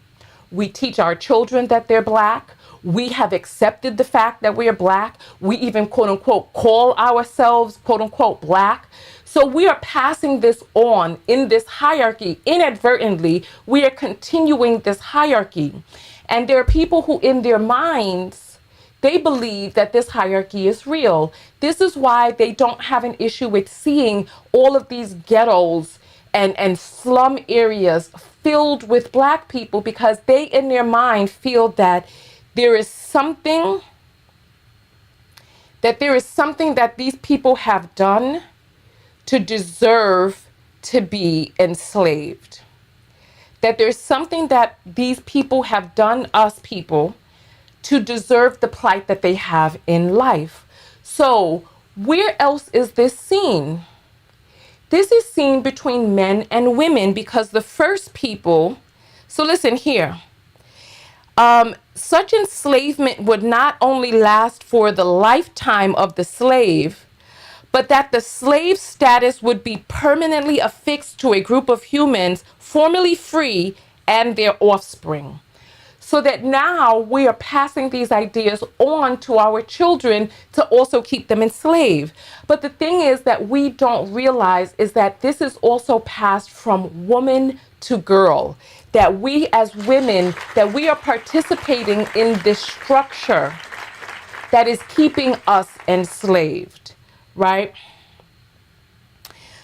S1: We teach our children that they're black. We have accepted the fact that we are black. We even, quote unquote, call ourselves, quote unquote, black. So we are passing this on in this hierarchy. Inadvertently, we are continuing this hierarchy. And there are people who in their minds, they believe that this hierarchy is real. This is why they don't have an issue with seeing all of these ghettos and slum areas filled with Black people, because they in their mind feel that there is something that these people have done to deserve to be enslaved. That there's something that these people have done, us people, to deserve the plight that they have in life. So where else is this seen? This is seen between men and women, because the first people, so listen here, such enslavement would not only last for the lifetime of the slave, but that the slave status would be permanently affixed to a group of humans formerly free and their offspring. So that now we are passing these ideas on to our children to also keep them enslaved. But the thing is that we don't realize is that this is also passed from woman to girl. That we as women, that we are participating in this structure that is keeping us enslaved, right?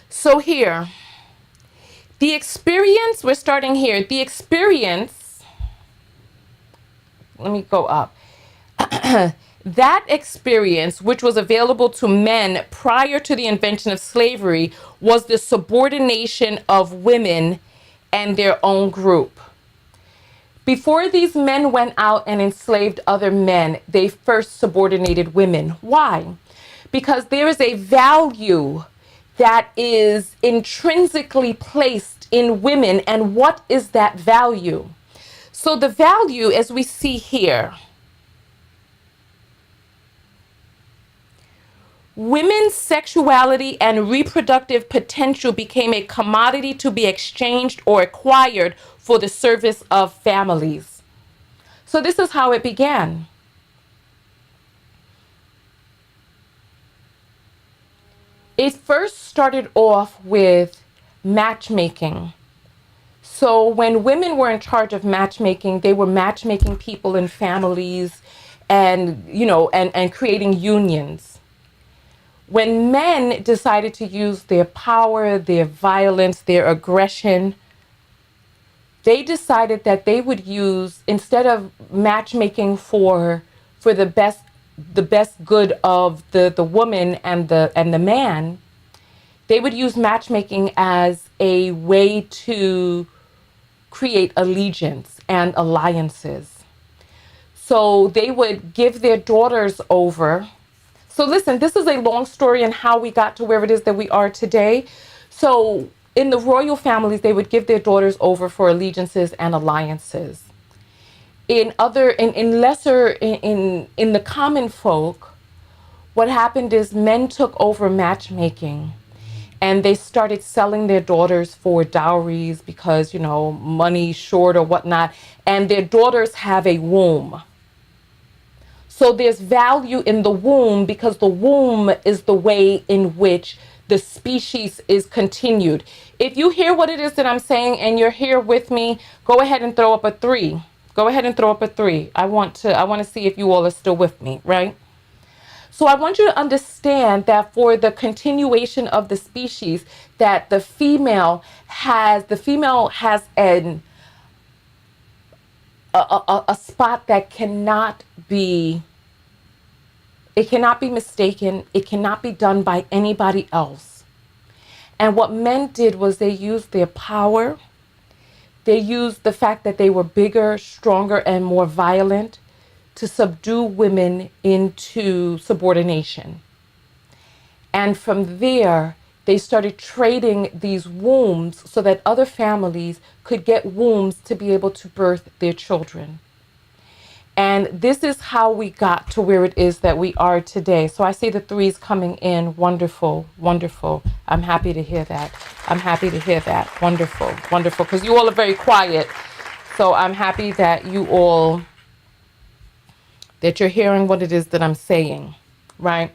S1: So here, the experience, we're starting here, the experience, let me go up. That experience, which was available to men prior to the invention of slavery, was the subordination of women and their own group. Before these men went out and enslaved other men, they first subordinated women. Why? Because there is a value that is intrinsically placed in women. And what is that value? So the value, as we see here, women's sexuality and reproductive potential became a commodity to be exchanged or acquired for the service of families. So this is how it began. It first started off with matchmaking. So when women were in charge of matchmaking, they were matchmaking people in families and, and creating unions. When men decided to use their power, their violence, their aggression, they decided that they would use, instead of matchmaking for the best good of the woman and the man, they would use matchmaking as a way to create allegiance and alliances. So they would give their daughters over. So listen, this is a long story and how we got to where it is that we are today. So in the royal families, they would give their daughters over for allegiances and alliances. In the common folk, what happened is men took over matchmaking. And they started selling their daughters for dowries because, money short or whatnot. And their daughters have a womb. So there's value in the womb because the womb is the way in which the species is continued. If you hear what it is that I'm saying and you're here with me, go ahead and throw up a 3. Go ahead and throw up a 3. I want to see if you all are still with me, right? So I want you to understand that for the continuation of the species, that the female has a spot that cannot be mistaken. It cannot be done by anybody else. And what men did was they used their power. They used the fact that they were bigger, stronger, and more violent to subdue women into subordination. And from there, they started trading these wombs so that other families could get wombs to be able to birth their children. And this is how we got to where it is that we are today. So I see the 3s coming in. Wonderful, wonderful. I'm happy to hear that. I'm happy to hear that. Wonderful, wonderful. Because you all are very quiet. So I'm happy that that you're hearing what it is that I'm saying, right?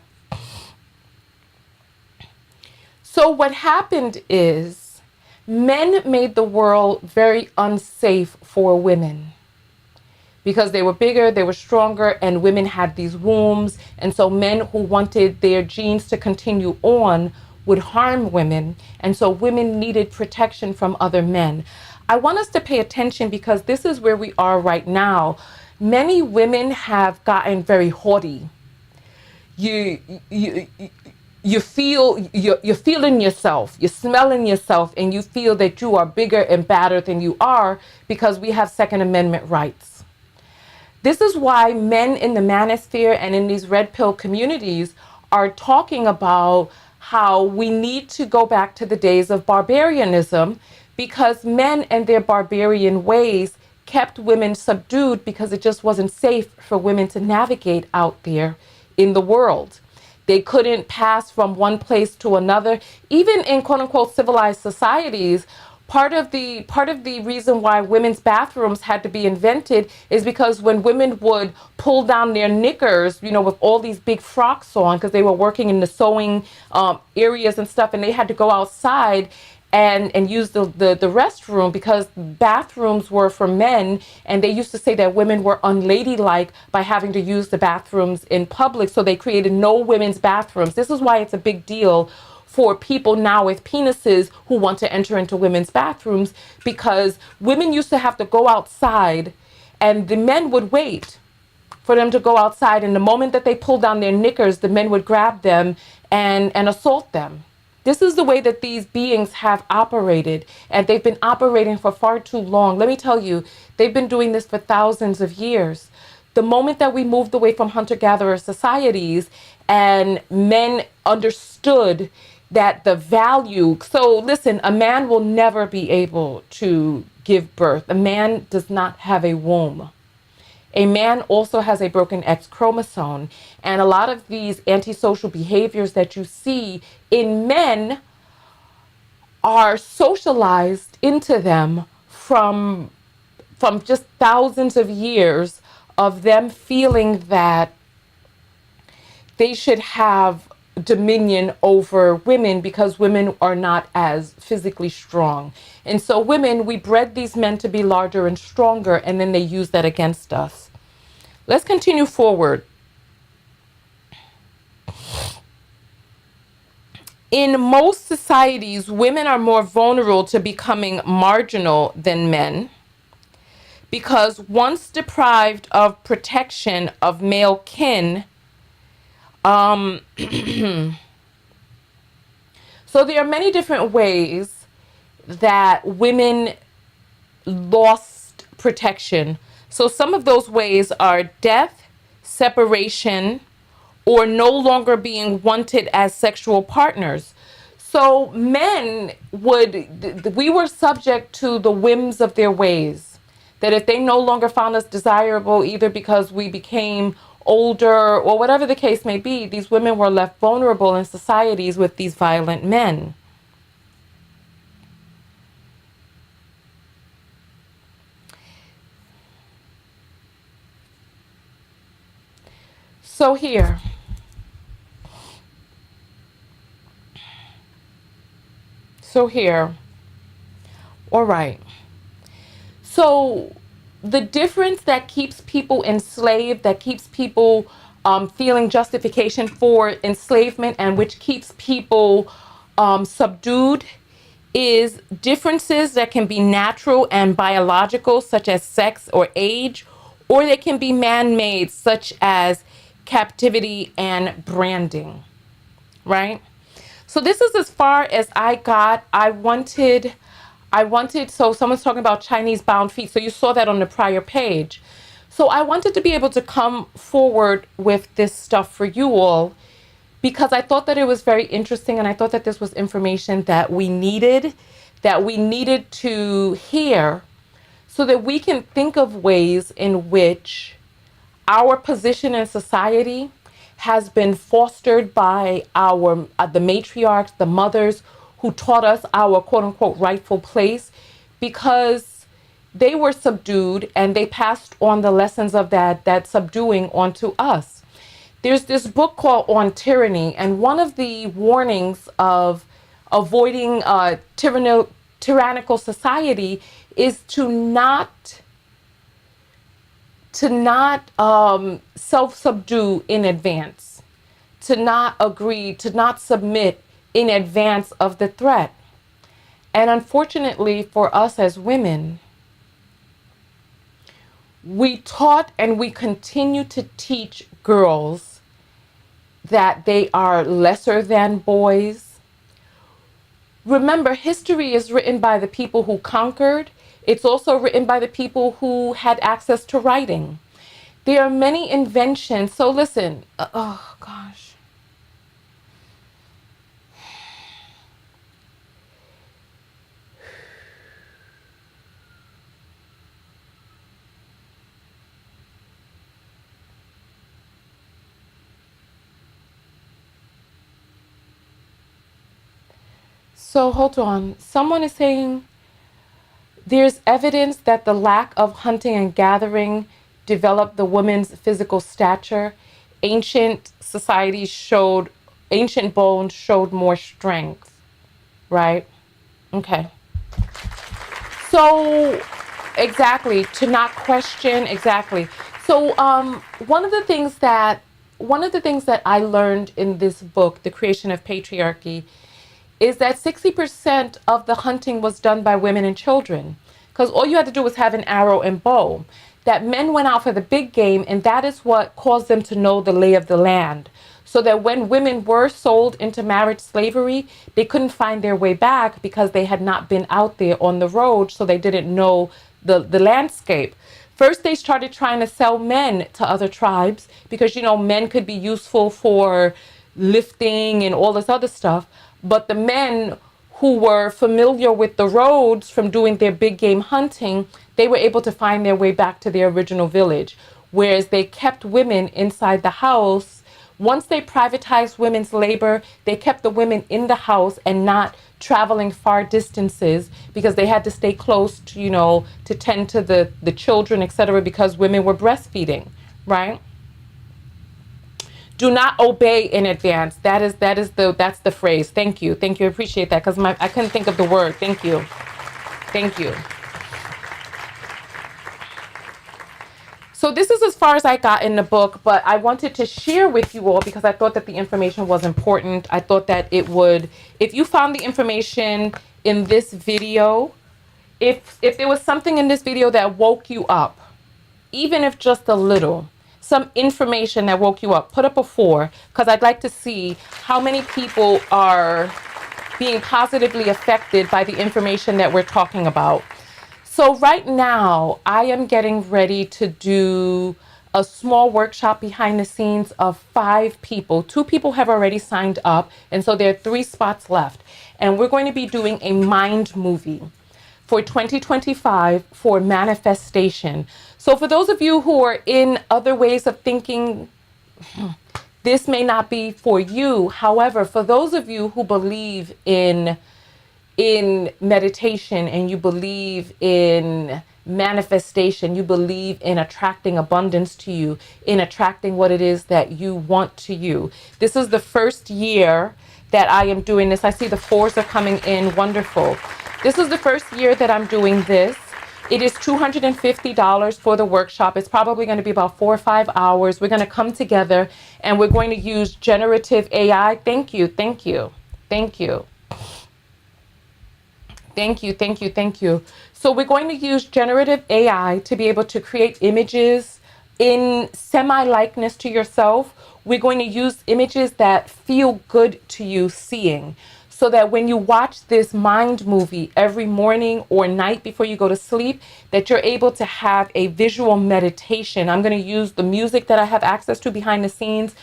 S1: So what happened is men made the world very unsafe for women because they were bigger, they were stronger, and women had these wombs. And so men who wanted their genes to continue on would harm women. And so women needed protection from other men. I want us to pay attention because this is where we are right now. Many women have gotten very haughty. You, you, you feel you're feeling yourself, you're smelling yourself, and you feel that you are bigger and badder than you are because we have Second Amendment rights. This is why men in the manosphere and in these red pill communities are talking about how we need to go back to the days of barbarianism, because men and their barbarian ways kept women subdued because it just wasn't safe for women to navigate out there in the world. They couldn't pass from one place to another. Even in quote unquote civilized societies, part of the reason why women's bathrooms had to be invented is because when women would pull down their knickers, with all these big frocks on, because they were working in the sewing areas and stuff, and they had to go outside and use the restroom because bathrooms were for men, and they used to say that women were unladylike by having to use the bathrooms in public, so they created no women's bathrooms. This is why it's a big deal for people now with penises who want to enter into women's bathrooms, because women used to have to go outside and the men would wait for them to go outside, and the moment that they pulled down their knickers, the men would grab them and assault them. This is the way that these beings have operated, and they've been operating for far too long. Let me tell you, they've been doing this for thousands of years. The moment that we moved away from hunter-gatherer societies and men understood that the value, so listen, a man will never be able to give birth. A man does not have a womb. A man also has a broken X chromosome. And a lot of these antisocial behaviors that you see in men are socialized into them from just thousands of years of them feeling that they should have dominion over women because women are not as physically strong. And so women, we bred these men to be larger and stronger, and then they use that against us. Let's continue forward. In most societies, women are more vulnerable to becoming marginal than men, because once deprived of protection of male kin, so there are many different ways that women lost protection. So some of those ways are death, separation, or no longer being wanted as sexual partners. So men we were subject to the whims of their ways, that if they no longer found us desirable, either because we became older or whatever the case may be, these women were left vulnerable in societies with these violent men. So here, all right. So the difference that keeps people enslaved, that keeps people feeling justification for enslavement, and which keeps people subdued, is differences that can be natural and biological, such as sex or age, or they can be man-made, such as captivity and branding, right? So this is as far as I got. I wanted, so someone's talking about Chinese bound feet. So you saw that on the prior page. So I wanted to be able to come forward with this stuff for you all, because I thought that it was very interesting, and I thought that this was information that we needed to hear, so that we can think of ways in which our position in society has been fostered by our the matriarchs, the mothers who taught us our quote unquote rightful place, because they were subdued and they passed on the lessons of that subduing onto us. There's this book called On Tyranny, and one of the warnings of avoiding tyrannical society is to not to not self-subdue in advance, to not agree, to not submit in advance of the threat. And unfortunately for us as women, we taught and we continue to teach girls that they are lesser than boys. Remember, history is written by the people who conquered. It's also written by the people who had access to writing. There are many inventions. So listen, oh gosh. So hold on. Someone is saying there's evidence that the lack of hunting and gathering developed the woman's physical stature. Ancient societies showed, ancient bones showed more strength, right? Okay. So, exactly, to not question, exactly. So, one of the things that I learned in this book, The Creation of Patriarchy, is that 60% of the hunting was done by women and children. Because all you had to do was have an arrow and bow. That men went out for the big game, and that is what caused them to know the lay of the land. So that when women were sold into marriage slavery, they couldn't find their way back because they had not been out there on the road, so they didn't know the landscape. First, they started trying to sell men to other tribes because, you know, men could be useful for lifting and all this other stuff. But the men who were familiar with the roads from doing their big game hunting, they were able to find their way back to their original village. Whereas they kept women inside the house. Once they privatized women's labor, they kept the women in the house and not traveling far distances because they had to stay close to, you know, to tend to the children, etc., because women were breastfeeding, right? Do not obey in advance. That's the phrase. Thank you. I appreciate that because I couldn't think of the word. Thank you. So this is as far as I got in the book, but I wanted to share with you all because I thought that the information was important. I thought that it would, if you found the information in this video, if there was something in this video that woke you up, even if just a little, some information that woke you up, put up a 4, because I'd like to see how many people are being positively affected by the information that we're talking about. So right now, I am getting ready to do a small workshop behind the scenes of 5 people. 2 people have already signed up, and so there are 3 spots left. And we're going to be doing a mind movie for 2025 for manifestation. So for those of you who are in other ways of thinking, this may not be for you. However, for those of you who believe in meditation and you believe in manifestation, you believe in attracting abundance to you, in attracting what it is that you want to you. This is the first year that I am doing this. I see the 4s are coming in. Wonderful. This is the first year that I'm doing this. It is $250 for the workshop. It's probably going to be about 4 or 5 hours. We're going to come together and we're going to use generative AI. Thank you. So we're going to use generative AI to be able to create images in semi-likeness to yourself. We're going to use images that feel good to you seeing, so that when you watch this mind movie every morning or night before you go to sleep, that you're able to have a visual meditation. I'm going to use the music that I have access to behind the scenes.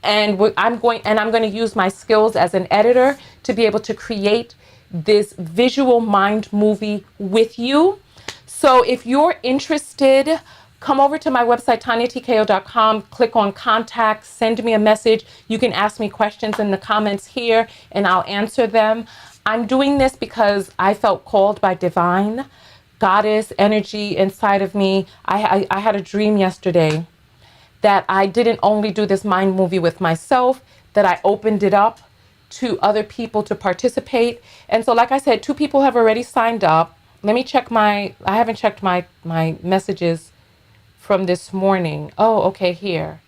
S1: And I'm going to use my skills as an editor to be able to create this visual mind movie with you. So if you're interested, come over to my website, tonyatko.com, click on contact, send me a message. You can ask me questions in the comments here and I'll answer them. I'm doing this because I felt called by divine goddess energy inside of me. I had a dream yesterday that I didn't only do this mind movie with myself, that I opened it up to other people to participate. And so, like I said, 2 people have already signed up. Let me check I haven't checked my messages from this morning. Oh, okay, here.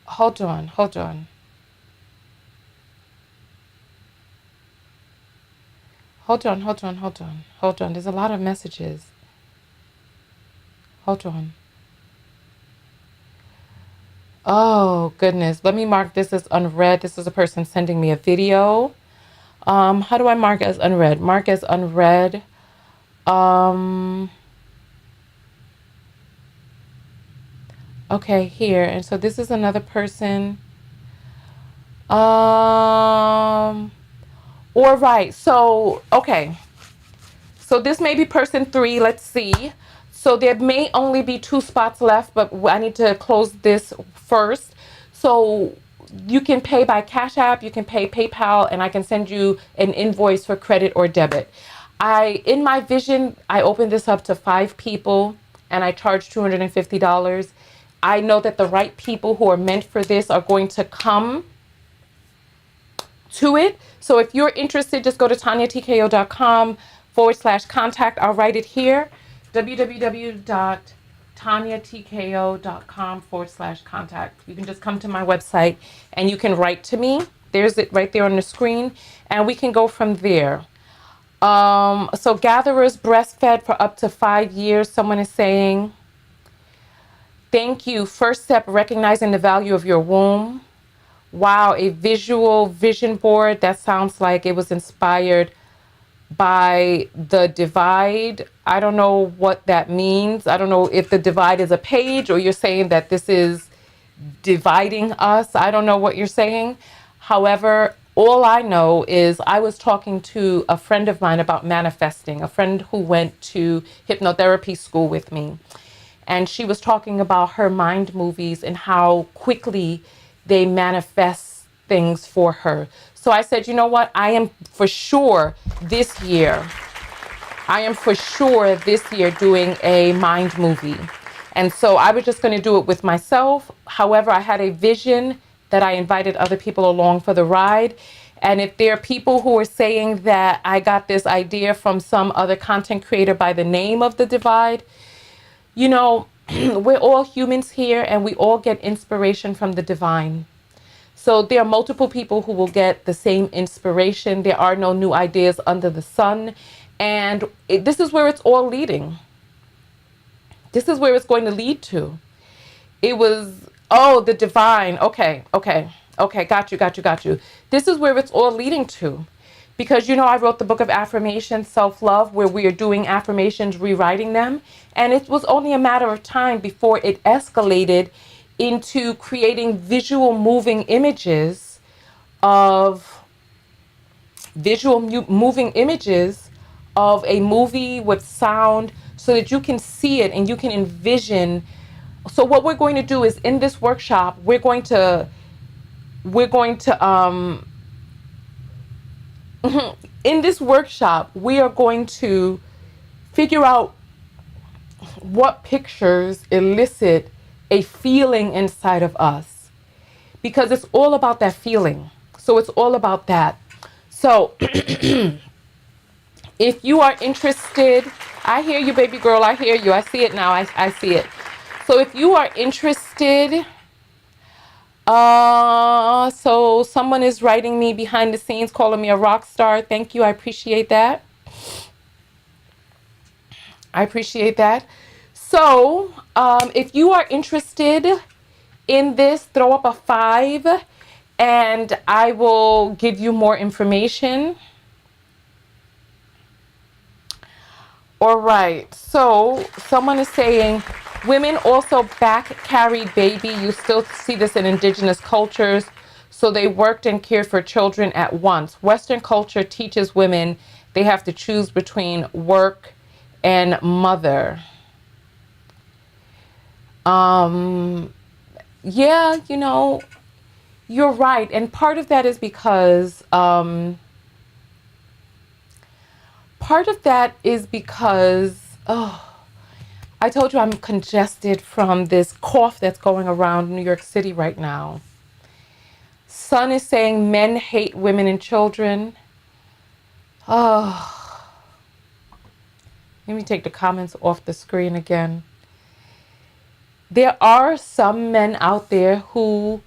S1: Hold on, hold on. Hold on, hold on, hold on, hold on. There's a lot of messages. Hold on. Oh, goodness. Let me mark this as unread. This is a person sending me a video. How do I mark as unread? Mark as unread. Okay, here. And so this is another person. All right. So, okay. So this may be person 3. Let's see. So there may only be 2 spots left, but I need to close this first. So you can pay by Cash App, you can pay PayPal, and I can send you an invoice for credit or debit. In my vision, I opened this up to 5 people and I charge $250. I know that the right people who are meant for this are going to come to it. So if you're interested, just go to tonyatko.com/contact. I'll write it here, www.tonyatko.com/contact. You can just come to my website and you can write to me. There's it right there on the screen, and we can go from there. So gatherers breastfed for up to 5 years. Someone is saying, thank you. First step, recognizing the value of your womb. Wow, a visual vision board. That sounds like it was inspired by the divide. I don't know what that means. I don't know if the divide is a page or you're saying that this is dividing us. I don't know what you're saying. However, all I know is I was talking to a friend of mine about manifesting, a friend who went to hypnotherapy school with me. And she was talking about her mind movies and how quickly they manifest things for her. So I said, you know what? I am for sure this year doing a mind movie. And so I was just going to do it with myself. However, I had a vision that I invited other people along for the ride. And if there are people who are saying that I got this idea from some other content creator by the name of The Divide, you know, we're all humans here and we all get inspiration from the divine. So there are multiple people who will get the same inspiration. There are no new ideas under the sun. And this is where it's all leading. This is where it's going to lead to. It was, oh, the divine. Okay. Got you. This is where it's all leading to. Because, you know, I wrote the book of affirmations, self-love, where we are doing affirmations, rewriting them. And it was only a matter of time before it escalated into creating visual moving images of a movie with sound so that you can see it and you can envision. So what we're going to do is in this workshop, we're going to in this workshop, we are going to figure out what pictures elicit a feeling inside of us, because it's all about that feeling. So it's all about that. So if you are interested, I hear you, baby girl. I hear you. I see it now. I see it. So if you are interested, so someone is writing me behind the scenes, calling me a rock star. Thank you. I appreciate that. So, if you are interested in this, throw up a 5 and I will give you more information. All right. So someone is saying women also back carried baby. You still see this in indigenous cultures. So they worked and cared for children at once. Western culture teaches women they have to choose between work and mother. Yeah, you know, you're right. And part of that is because, oh, I told you I'm congested from this cough that's going around New York City right now. Son is saying men hate women and children. Oh, let me take the comments off the screen again. There are some men out there who,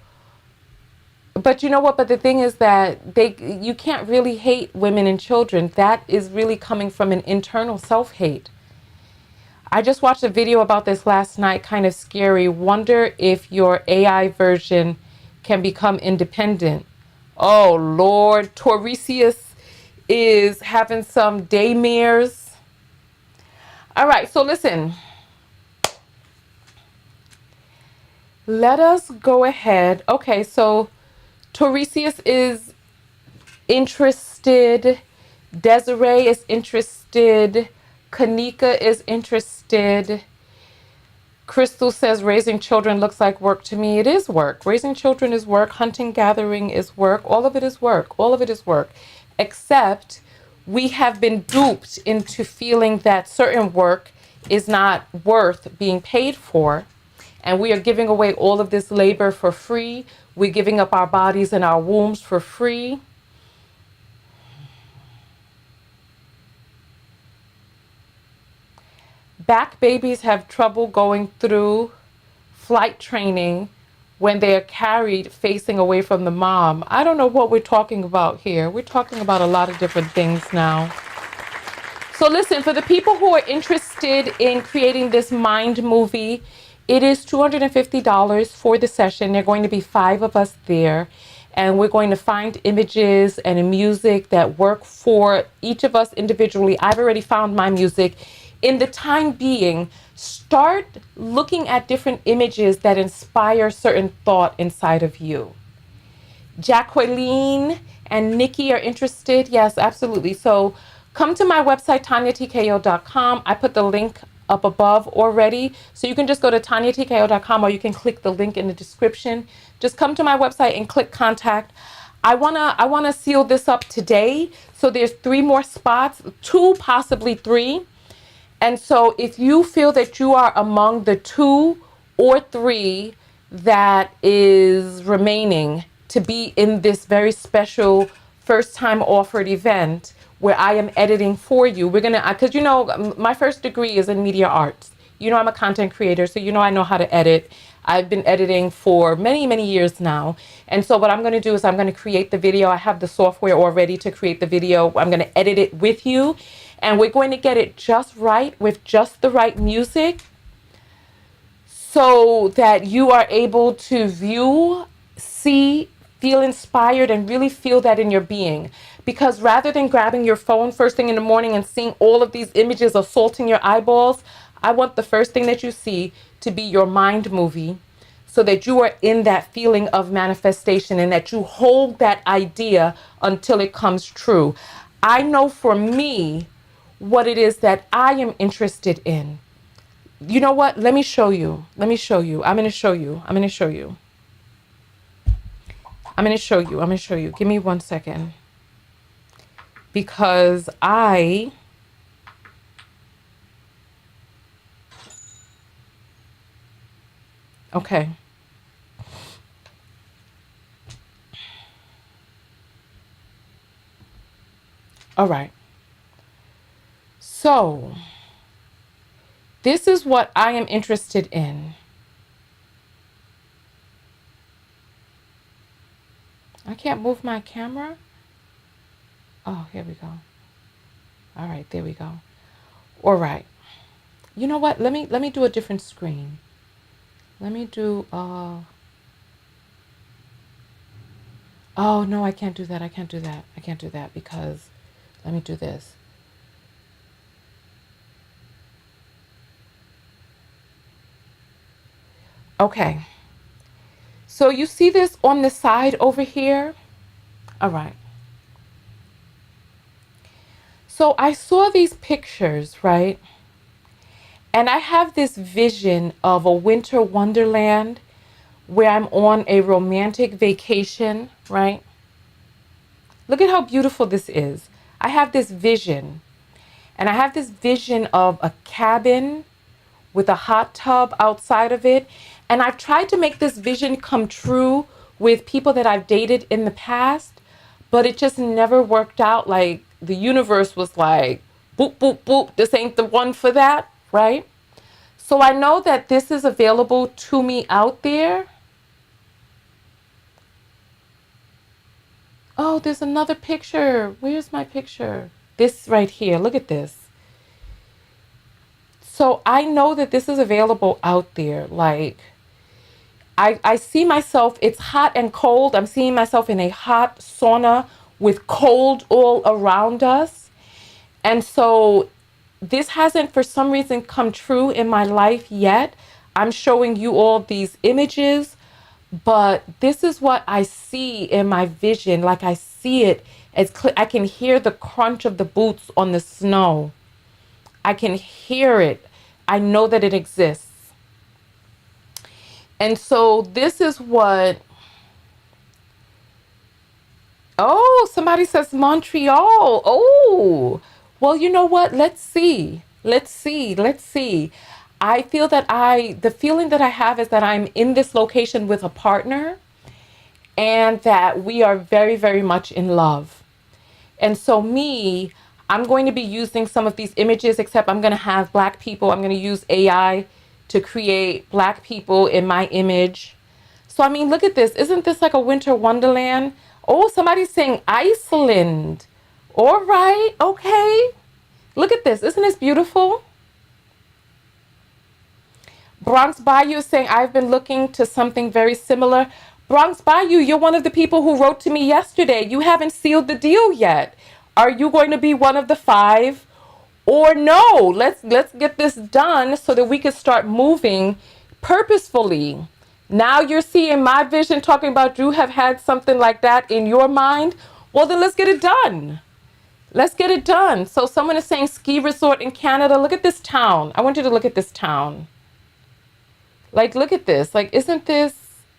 S1: but you know what? But the thing is that you can't really hate women and children. That is really coming from an internal self-hate. I just watched a video about this last night, kind of scary. Wonder if your AI version can become independent. Oh, Lord. Tauresius is having some daymares. All right, so listen. Let us go ahead. Okay, so Tauresius is interested. Desiree is interested. Kanika is interested. Crystal says raising children looks like work to me. It is work. Raising children is work. Hunting, gathering is work. All of it is work. All of it is work. Except we have been duped into feeling that certain work is not worth being paid for. And we are giving away all of this labor for free. We're giving up our bodies and our wombs for free. Back babies have trouble going through flight training when they are carried facing away from the mom. I don't know what we're talking about here. We're talking about a lot of different things now. So listen, for the people who are interested in creating this mind movie, it is $250 for the session. There are going to be 5 of us there. And we're going to find images and music that work for each of us individually. I've already found my music. In the time being, start looking at different images that inspire certain thought inside of you. Jacqueline and Nikki are interested. Yes, absolutely. So come to my website, TonyaTKO.com. I put the link up above already. So you can just go to TonyaTKO.com, or you can click the link in the description. Just come to my website and click contact. I wanna seal this up today. So there's 3 more spots, 2, possibly 3. And so if you feel that you are among the 2 or 3 that is remaining to be in this very special first time offered event where I am editing for you, we're gonna, because you know, my first degree is in media arts. You know, I'm a content creator, so you know I know how to edit. I've been editing for many, many years now. And so what I'm going to do is I'm going to create the video. I have the software already to create the video. I'm going to edit it with you. And we're going to get it just right with just the right music so that you are able to view, see, feel inspired, and really feel that in your being. Because rather than grabbing your phone first thing in the morning and seeing all of these images assaulting your eyeballs, I want the first thing that you see to be your mind movie, so that you are in that feeling of manifestation and that you hold that idea until it comes true. I know for me what it is that I am interested in. You know what? Let me show you. Let me show you. I'm going to show you. I'm going to show you. I'm going to show you. I'm going to show you. Give me 1 second. Because okay. All right. So, this is what I am interested in. I can't move my camera. Oh, here we go. All right, there we go. All right. You know what? Let me do a different screen. Let me do oh, no, I can't do that. I can't do that. I can't do that because let me do this. Okay. So you see this on the side over here? All right. So I saw these pictures, right? And I have this vision of a winter wonderland where I'm on a romantic vacation, right? Look at how beautiful this is. I have this vision. And I have this vision of a cabin with a hot tub outside of it. And I've tried to make this vision come true with people that I've dated in the past, but it just never worked out. Like the universe was like, boop, boop, boop, this ain't the one for that, right? So I know that this is available to me out there. Oh, there's another picture. Where's my picture? This right here. Look at this. So I know that this is available out there. Like, I see myself, it's hot and cold. I'm seeing myself in a hot sauna with cold all around us. And so this hasn't for some reason come true in my life yet. I'm showing you all these images, but this is what I see in my vision. Like I see it as I can hear the crunch of the boots on the snow. I can hear it. I know that it exists. And so this is what, oh, somebody says Montreal. Oh, well, you know what? Let's see. Let's see. Let's see. I feel that the feeling that I have is that I'm in this location with a partner and that we are very, very much in love. And so I'm going to be using some of these images, except I'm going to have black people. I'm going to use AI to create black people in my image. So, I mean, look at this. Isn't this like a winter wonderland? Oh, somebody's saying Iceland. All right. Okay. Look at this. Isn't this beautiful? Bronx Bayou is saying, I've been looking to something very similar. Bronx Bayou, you're one of the people who wrote to me yesterday. You haven't sealed the deal yet. Are you going to be one of the 5 or no? Let's get this done so that we can start moving purposefully. Now you're seeing my vision talking about you have had something like that in your mind. Well, then let's get it done. Let's get it done. So someone is saying ski resort in Canada. Look at this town. I want you to look at this town. Like, look at this. Like, isn't this,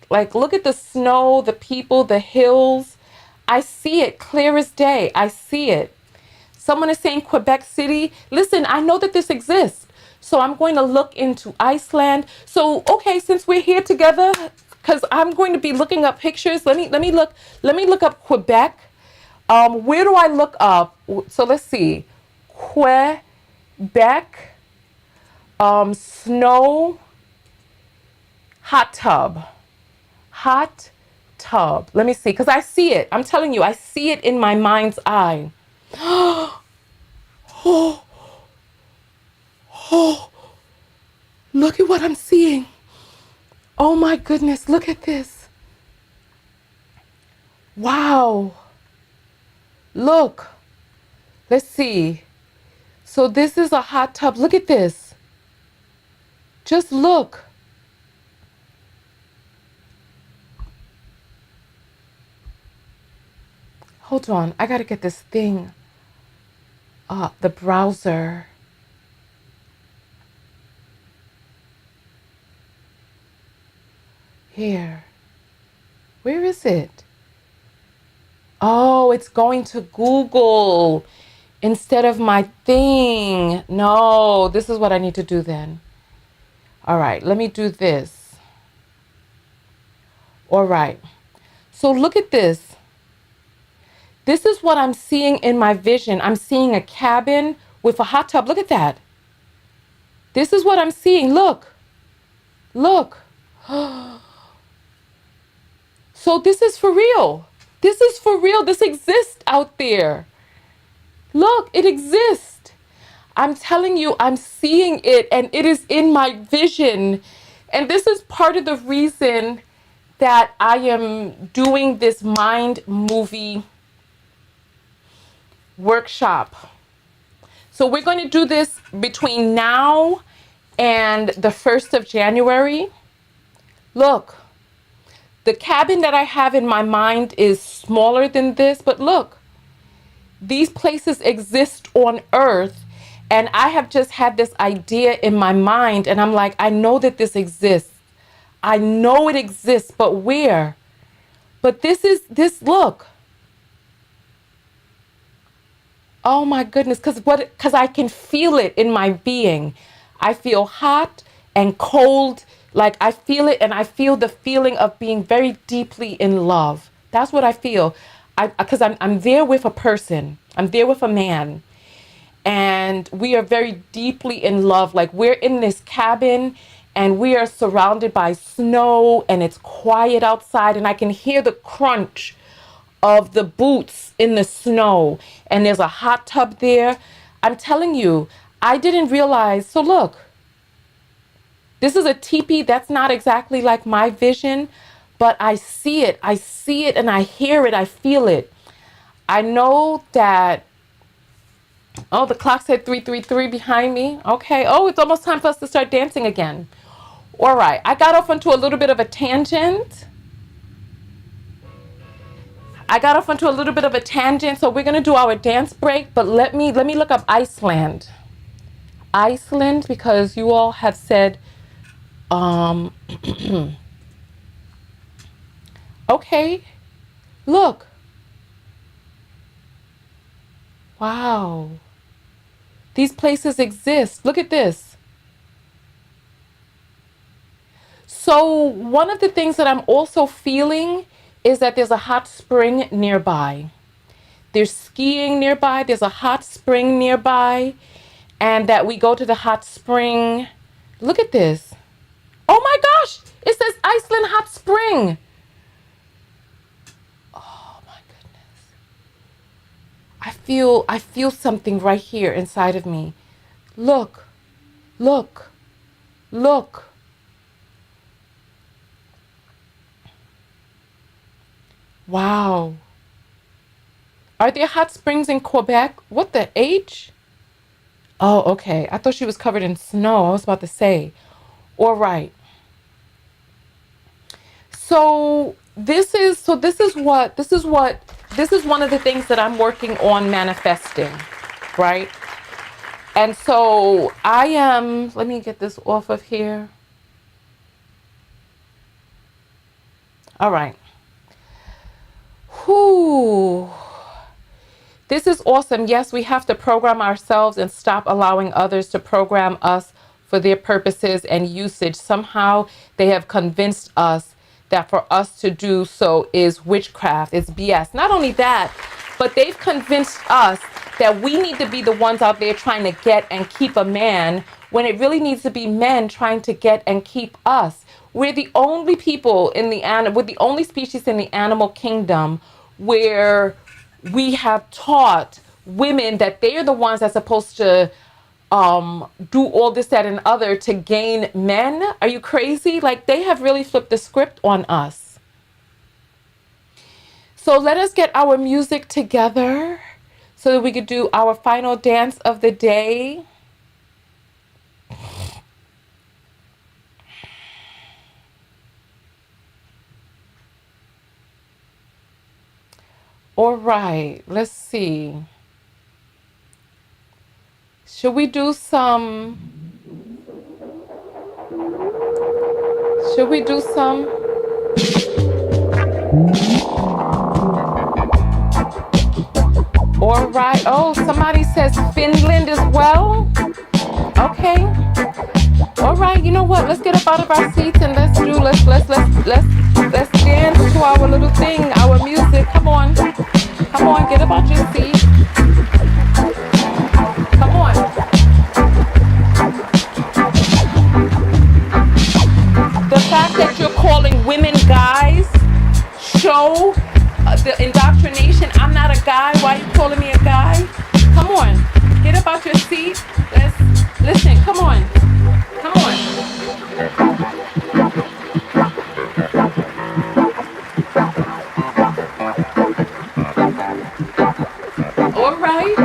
S1: like, look at the snow, the people, the hills. I see it clear as day. I see it. Someone is saying Quebec City. Listen, I know that this exists. So I'm going to look into Iceland. So, okay, since we're here together, because I'm going to be looking up pictures. Let me look up Quebec. Where do I look up? So let's see. Quebec, snow, hot tub. Hot tub. Let me see, because I see it. I'm telling you, I see it in my mind's eye. Oh, oh, look at what I'm seeing. Oh my goodness, look at this. Wow. Look. Let's see. So this is a hot tub. Look at this. Just look. Hold on. I got to get this thing. The browser. Here. Where is it? Oh, it's going to Google instead of my thing. No, this is what I need to do then. All right, let me do this. All right. So look at this. This is what I'm seeing in my vision. I'm seeing a cabin with a hot tub. Look at that. This is what I'm seeing. Look. Look. So this is for real. This is for real. This exists out there. Look, it exists. I'm telling you, I'm seeing it and it is in my vision. And this is part of the reason that I am doing this mind movie workshop. So we're going to do this between now and the 1st of January. Look, the cabin that I have in my mind is smaller than this, but look, these places exist on Earth, and I have just had this idea in my mind, and I'm like, I know that this exists. I know it exists, but where? But this, look. Oh my goodness, because I can feel it in my being. I feel hot and cold, like I feel it, and I feel the feeling of being very deeply in love. That's what I feel. Because I'm there with a person. I'm there with a man. and we are very deeply in love. Like, we're in this cabin and we are surrounded by snow and it's quiet outside, and I can hear the crunch of the boots in the snow, and there's a hot tub there. I'm telling you, I didn't realize. So look, this is a teepee. That's not exactly like my vision, but I see it. I see it and I hear it. I feel it. I know that. Oh, the clock said 333 behind me. Okay. Oh, it's almost time for us to start dancing again. All right. I got off onto a little bit of a tangent. So we're going to do our dance break, but let me look up Iceland. Iceland, because you all have said, okay, look. Wow. These places exist. Look at this. So one of the things that I'm also feeling is that there's a hot spring nearby. There's skiing nearby. There's a hot spring nearby. And that we go to the hot spring. Look at this. Oh my gosh. It says Iceland Hot Spring. Oh my goodness. I feel something right here inside of me. Look. Look. Look. Wow. Are there hot springs in Quebec? What the H? Oh, okay. I thought she was covered in snow. I was about to say. All right. So this is one of the things that I'm working on manifesting, right? And so let me get this off of here. All right. Whew. This is awesome. Yes, we have to program ourselves and stop allowing others to program us for their purposes and usage. Somehow they have convinced us that for us to do so is witchcraft, it's BS. Not only that, but they've convinced us that we need to be the ones out there trying to get and keep a man, when it really needs to be men trying to get and keep us. We're the only people we're the only species in the animal kingdom where we have taught women that they are the ones that's supposed to do all this, that, and other to gain men. Are you crazy? Like, they have really flipped the script on us. So let us get our music together so that we could do our final dance of the day. All right, let's see. Should we do some? All right. Oh, somebody says Finland as well. Okay. All right. You know what? Let's get up out of our seats and let's dance to our little thing, our music. Come on. Come on. Get up out your seat. Come on. The fact that you're calling women guys show the indoctrination. I'm not a guy. Why are you calling me a guy? Come on. Get up out your seat. Let's listen. Come on. Come on. All right.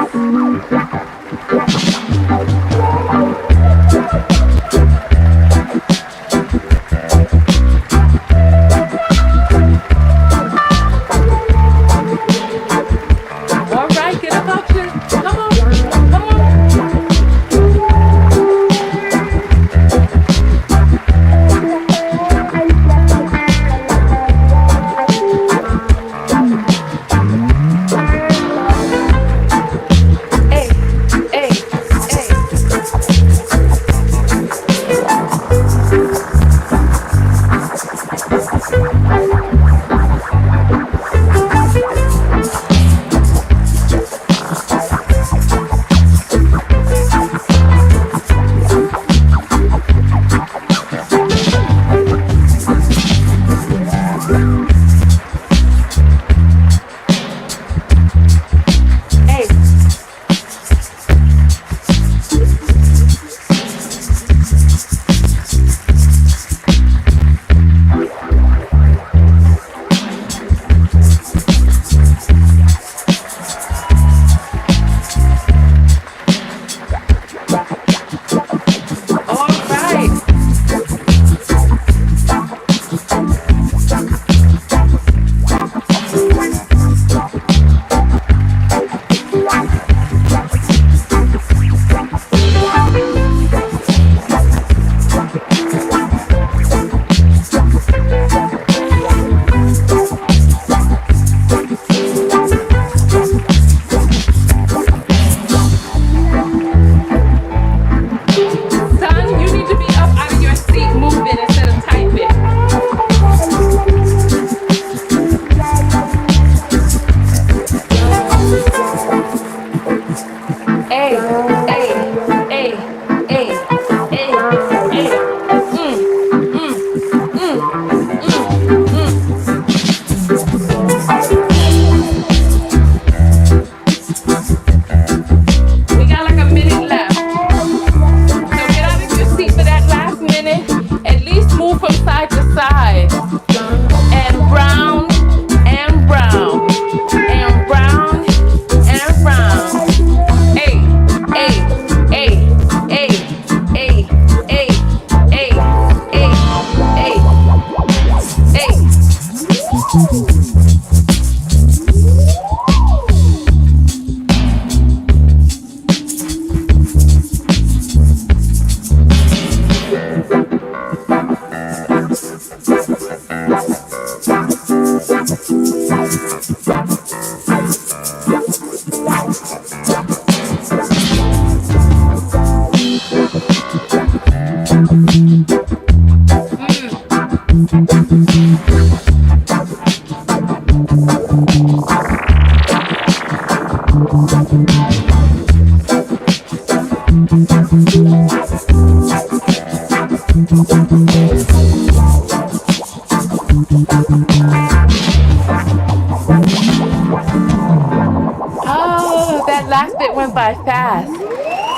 S1: last bit went by fast.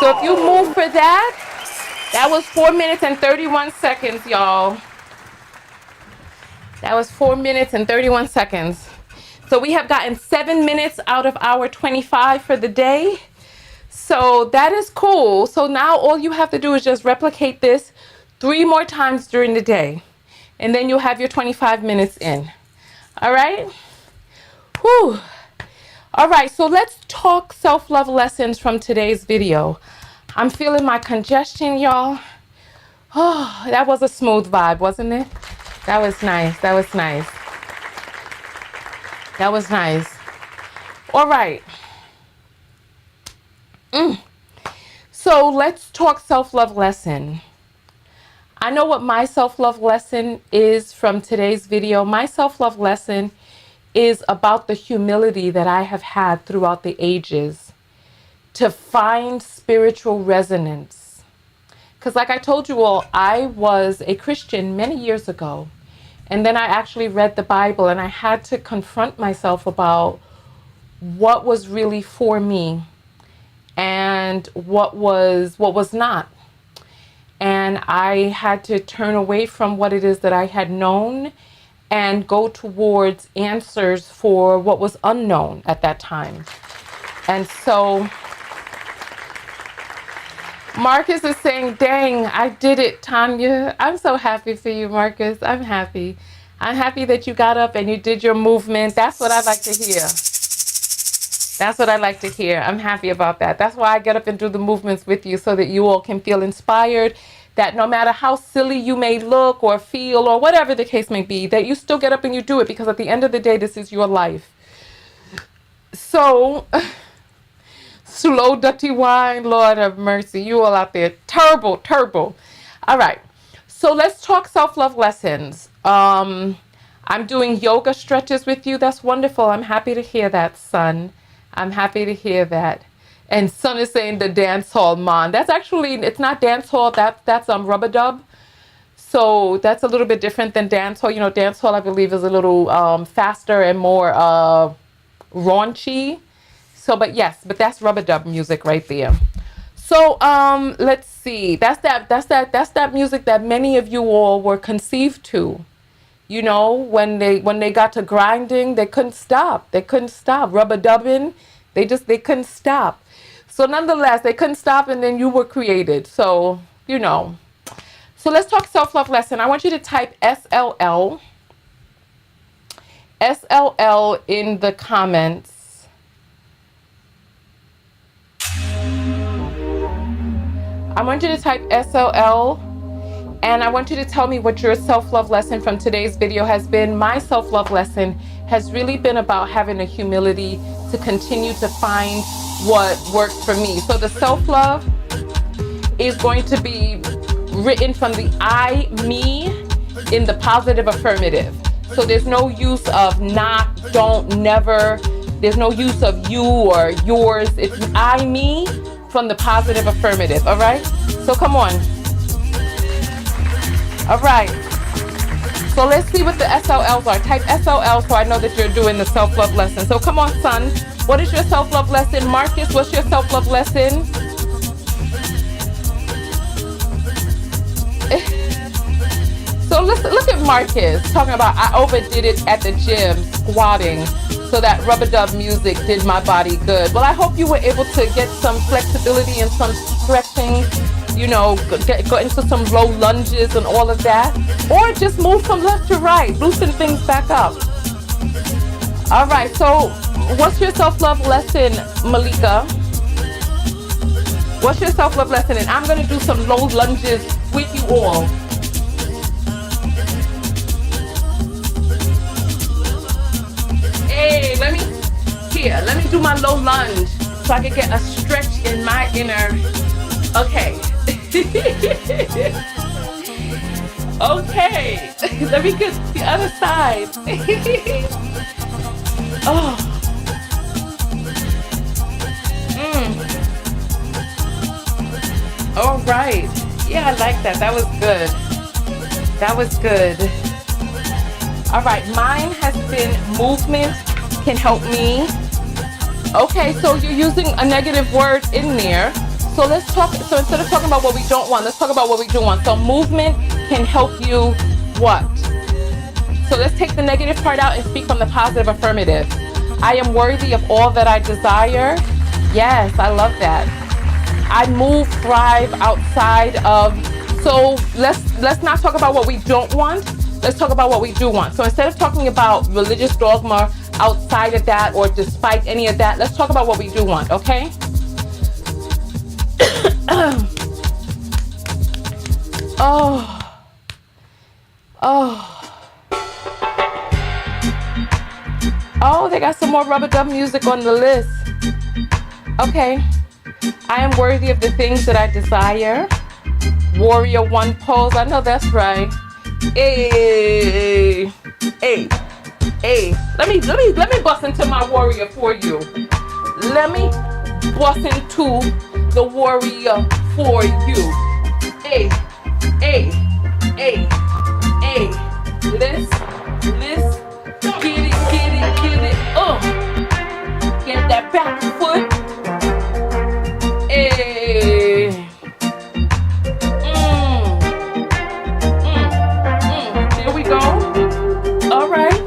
S1: So if you move for that was 4 minutes and 31 seconds, y'all. That was 4 minutes and 31 seconds. So we have gotten 7 minutes out of our 25 for the day. So that is cool. So now all you have to do is just replicate this 3 more times during the day. And then you'll have your 25 minutes in. All right? Whew. All right, so let's talk self-love lessons from today's video. I'm feeling my congestion, y'all. Oh, that was a smooth vibe, wasn't it? That was nice. That was nice. That was nice. All right. So let's talk self-love lesson. I know what my self-love lesson is from today's video. My self-love lesson is about the humility that I have had throughout the ages to find spiritual resonance. Because like I told you all, I was a Christian many years ago. And then I actually read the Bible and I had to confront myself about what was really for me and what was not. And I had to turn away from what it is that I had known and go towards answers for what was unknown at that time. And so Marcus is saying, dang, I did it, Tonya. I'm so happy for you, Marcus. I'm happy. I'm happy that you got up and you did your movement. That's what I like to hear. That's what I like to hear. I'm happy about that. That's why I get up and do the movements with you, so that you all can feel inspired, that no matter how silly you may look or feel or whatever the case may be, that you still get up and you do it, because at the end of the day, this is your life. So, slow, dirty wine, Lord have mercy. You all out there, turbo. All right. So let's talk self-love lessons. I'm doing yoga stretches with you. That's wonderful. I'm happy to hear that, son. I'm happy to hear that. And son is saying the dance hall, man. That's actually, it's not dance hall. That's rubber dub. So that's a little bit different than dance hall. You know, dance hall, I believe, is a little faster and more raunchy. So, but that's rubber dub music right there. So, let's see. That's that music that many of you all were conceived to. You know, when they got to grinding, they couldn't stop. Rubber dubbing, they couldn't stop. So nonetheless, they couldn't stop, and then you were created. So, you know. So let's talk self-love lesson. I want you to type SLL in the comments. I want you to type SLL. And I want you to tell me what your self-love lesson from today's video has been. My self-love lesson has really been about having a humility to continue to find what works for me. So the self-love is going to be written from the I, me, in the positive affirmative. So there's no use of not, don't, never. There's no use of you or yours. It's I, me, from the positive affirmative, all right? So come on. All right, so let's see what the SLLs are. Type SLL so I know that you're doing the self-love lesson. So come on, son. What is your self-love lesson? Marcus, what's your self-love lesson? So look at Marcus talking about, I overdid it at the gym, squatting, so that rubber dub music did my body good. Well, I hope you were able to get some flexibility and some stretching. You know, go into some low lunges and all of that. Or just move from left to right. Loosen things back up. All right, so what's your self-love lesson, Malika? What's your self-love lesson? And I'm going to do some low lunges with you all. Hey, let me do my low lunge so I can get a stretch in my inner. Okay. Okay, let me get the other side. Oh. All right. Yeah, I like that. That was good. That was good. All right, mine has been movement can help me Okay, so you're using a negative word in there. So let's talk. So instead of talking about what we don't want, let's talk about what we do want. So movement can help you what? So let's take the negative part out and speak from the positive affirmative. I am worthy of all that I desire. Yes, I love that. I move, thrive outside of. So let's not talk about what we don't want. Let's talk about what we do want. So instead of talking about religious dogma outside of that or despite any of that, let's talk about what we do want, okay? Oh, they got some more rubber dub music on the list. Okay. I am worthy of the things that I desire. Warrior one pose. I know that's right. Hey. Let me bust into my warrior for you. Let me bust into the warrior for you. Hey. Let's get it. Get that back foot. Hey. There we go. All right.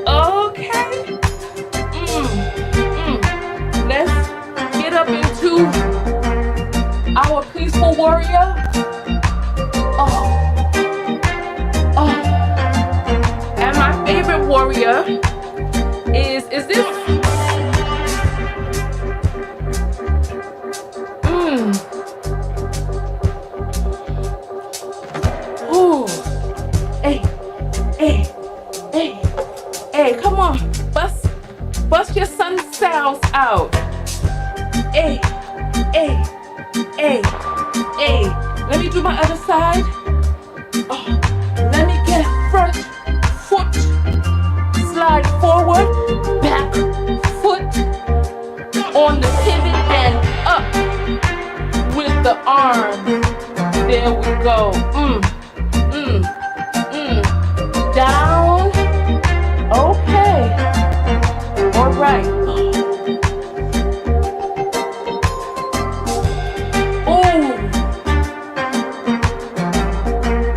S1: Okay. Let's get up into our peaceful warrior. And my favorite warrior is this. Ooh. Hey, come on. Bust your sun sails out. Hey. Let me do my other side. Let me get front foot. Slide forward. Back foot. On the pivot and up. With the arm. There we go. Down. Okay. All right. Ooh.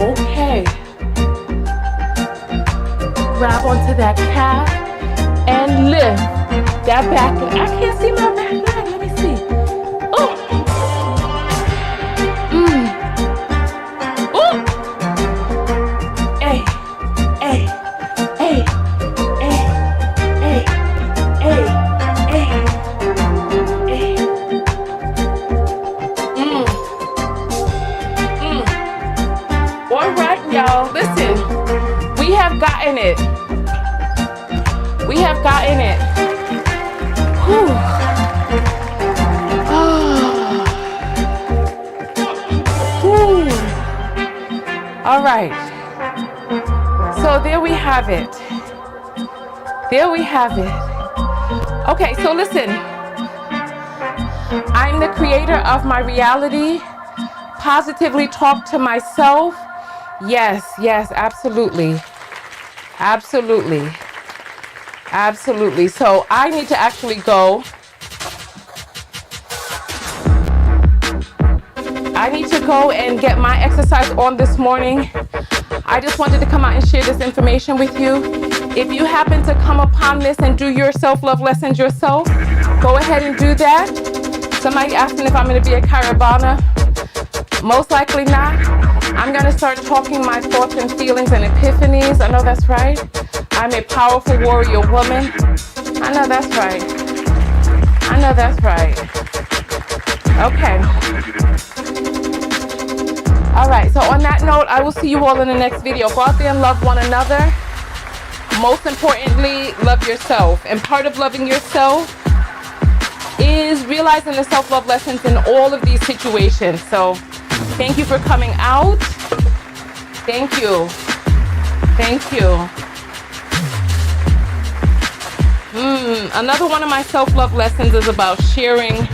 S1: Okay. Grab onto that calf and lift that back leg. I can't see my back leg. Let me see. Oh. We have gotten it. Whew. All right. So there we have it. Okay, so listen. I'm the creator of my reality. Positively talk to myself. Yes, absolutely. So I need to actually go. I need to go and get my exercise on this morning. I just wanted to come out and share this information with you. If you happen to come upon this and do your self-love lessons yourself, go ahead and do that. Somebody asking if I'm going to be a Caravana. Most likely not. I'm going to start talking my thoughts and feelings and epiphanies. I know that's right. I'm a powerful warrior woman. I know that's right. Okay. All right. So on that note, I will see you all in the next video. Go out there and love one another. Most importantly, love yourself. And part of loving yourself is realizing the self-love lessons in all of these situations. So thank you for coming out. Thank you. Another one of my self-love lessons is about sharing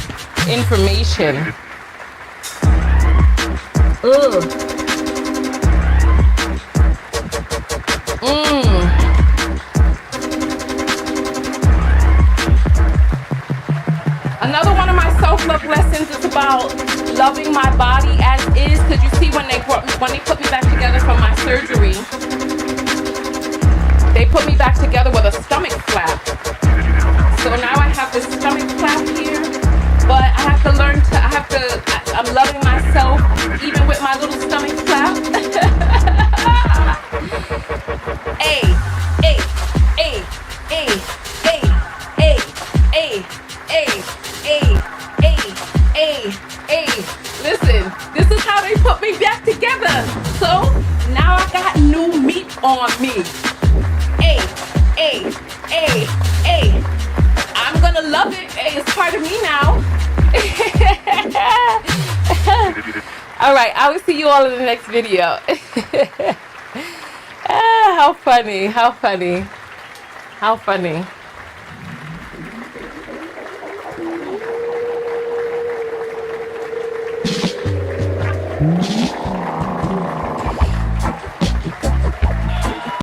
S1: information. Another one of my self-love lessons is about loving my body as is. Because you see, when they put me back together from my surgery, they put me back together with a stomach flap. So now I have this stomach flap here, but I have to learn to. I'm loving myself even with my little stomach flap. Hey, hey, hey, hey, hey, hey, hey, hey, hey, hey, hey, hey. Listen, this is how they put me back together. So now I got new meat on me. Hey, hey, hey, hey. I'm gonna love it. Hey, it's part of me now. All right, I will see you all in the next video. How funny, how funny, how funny.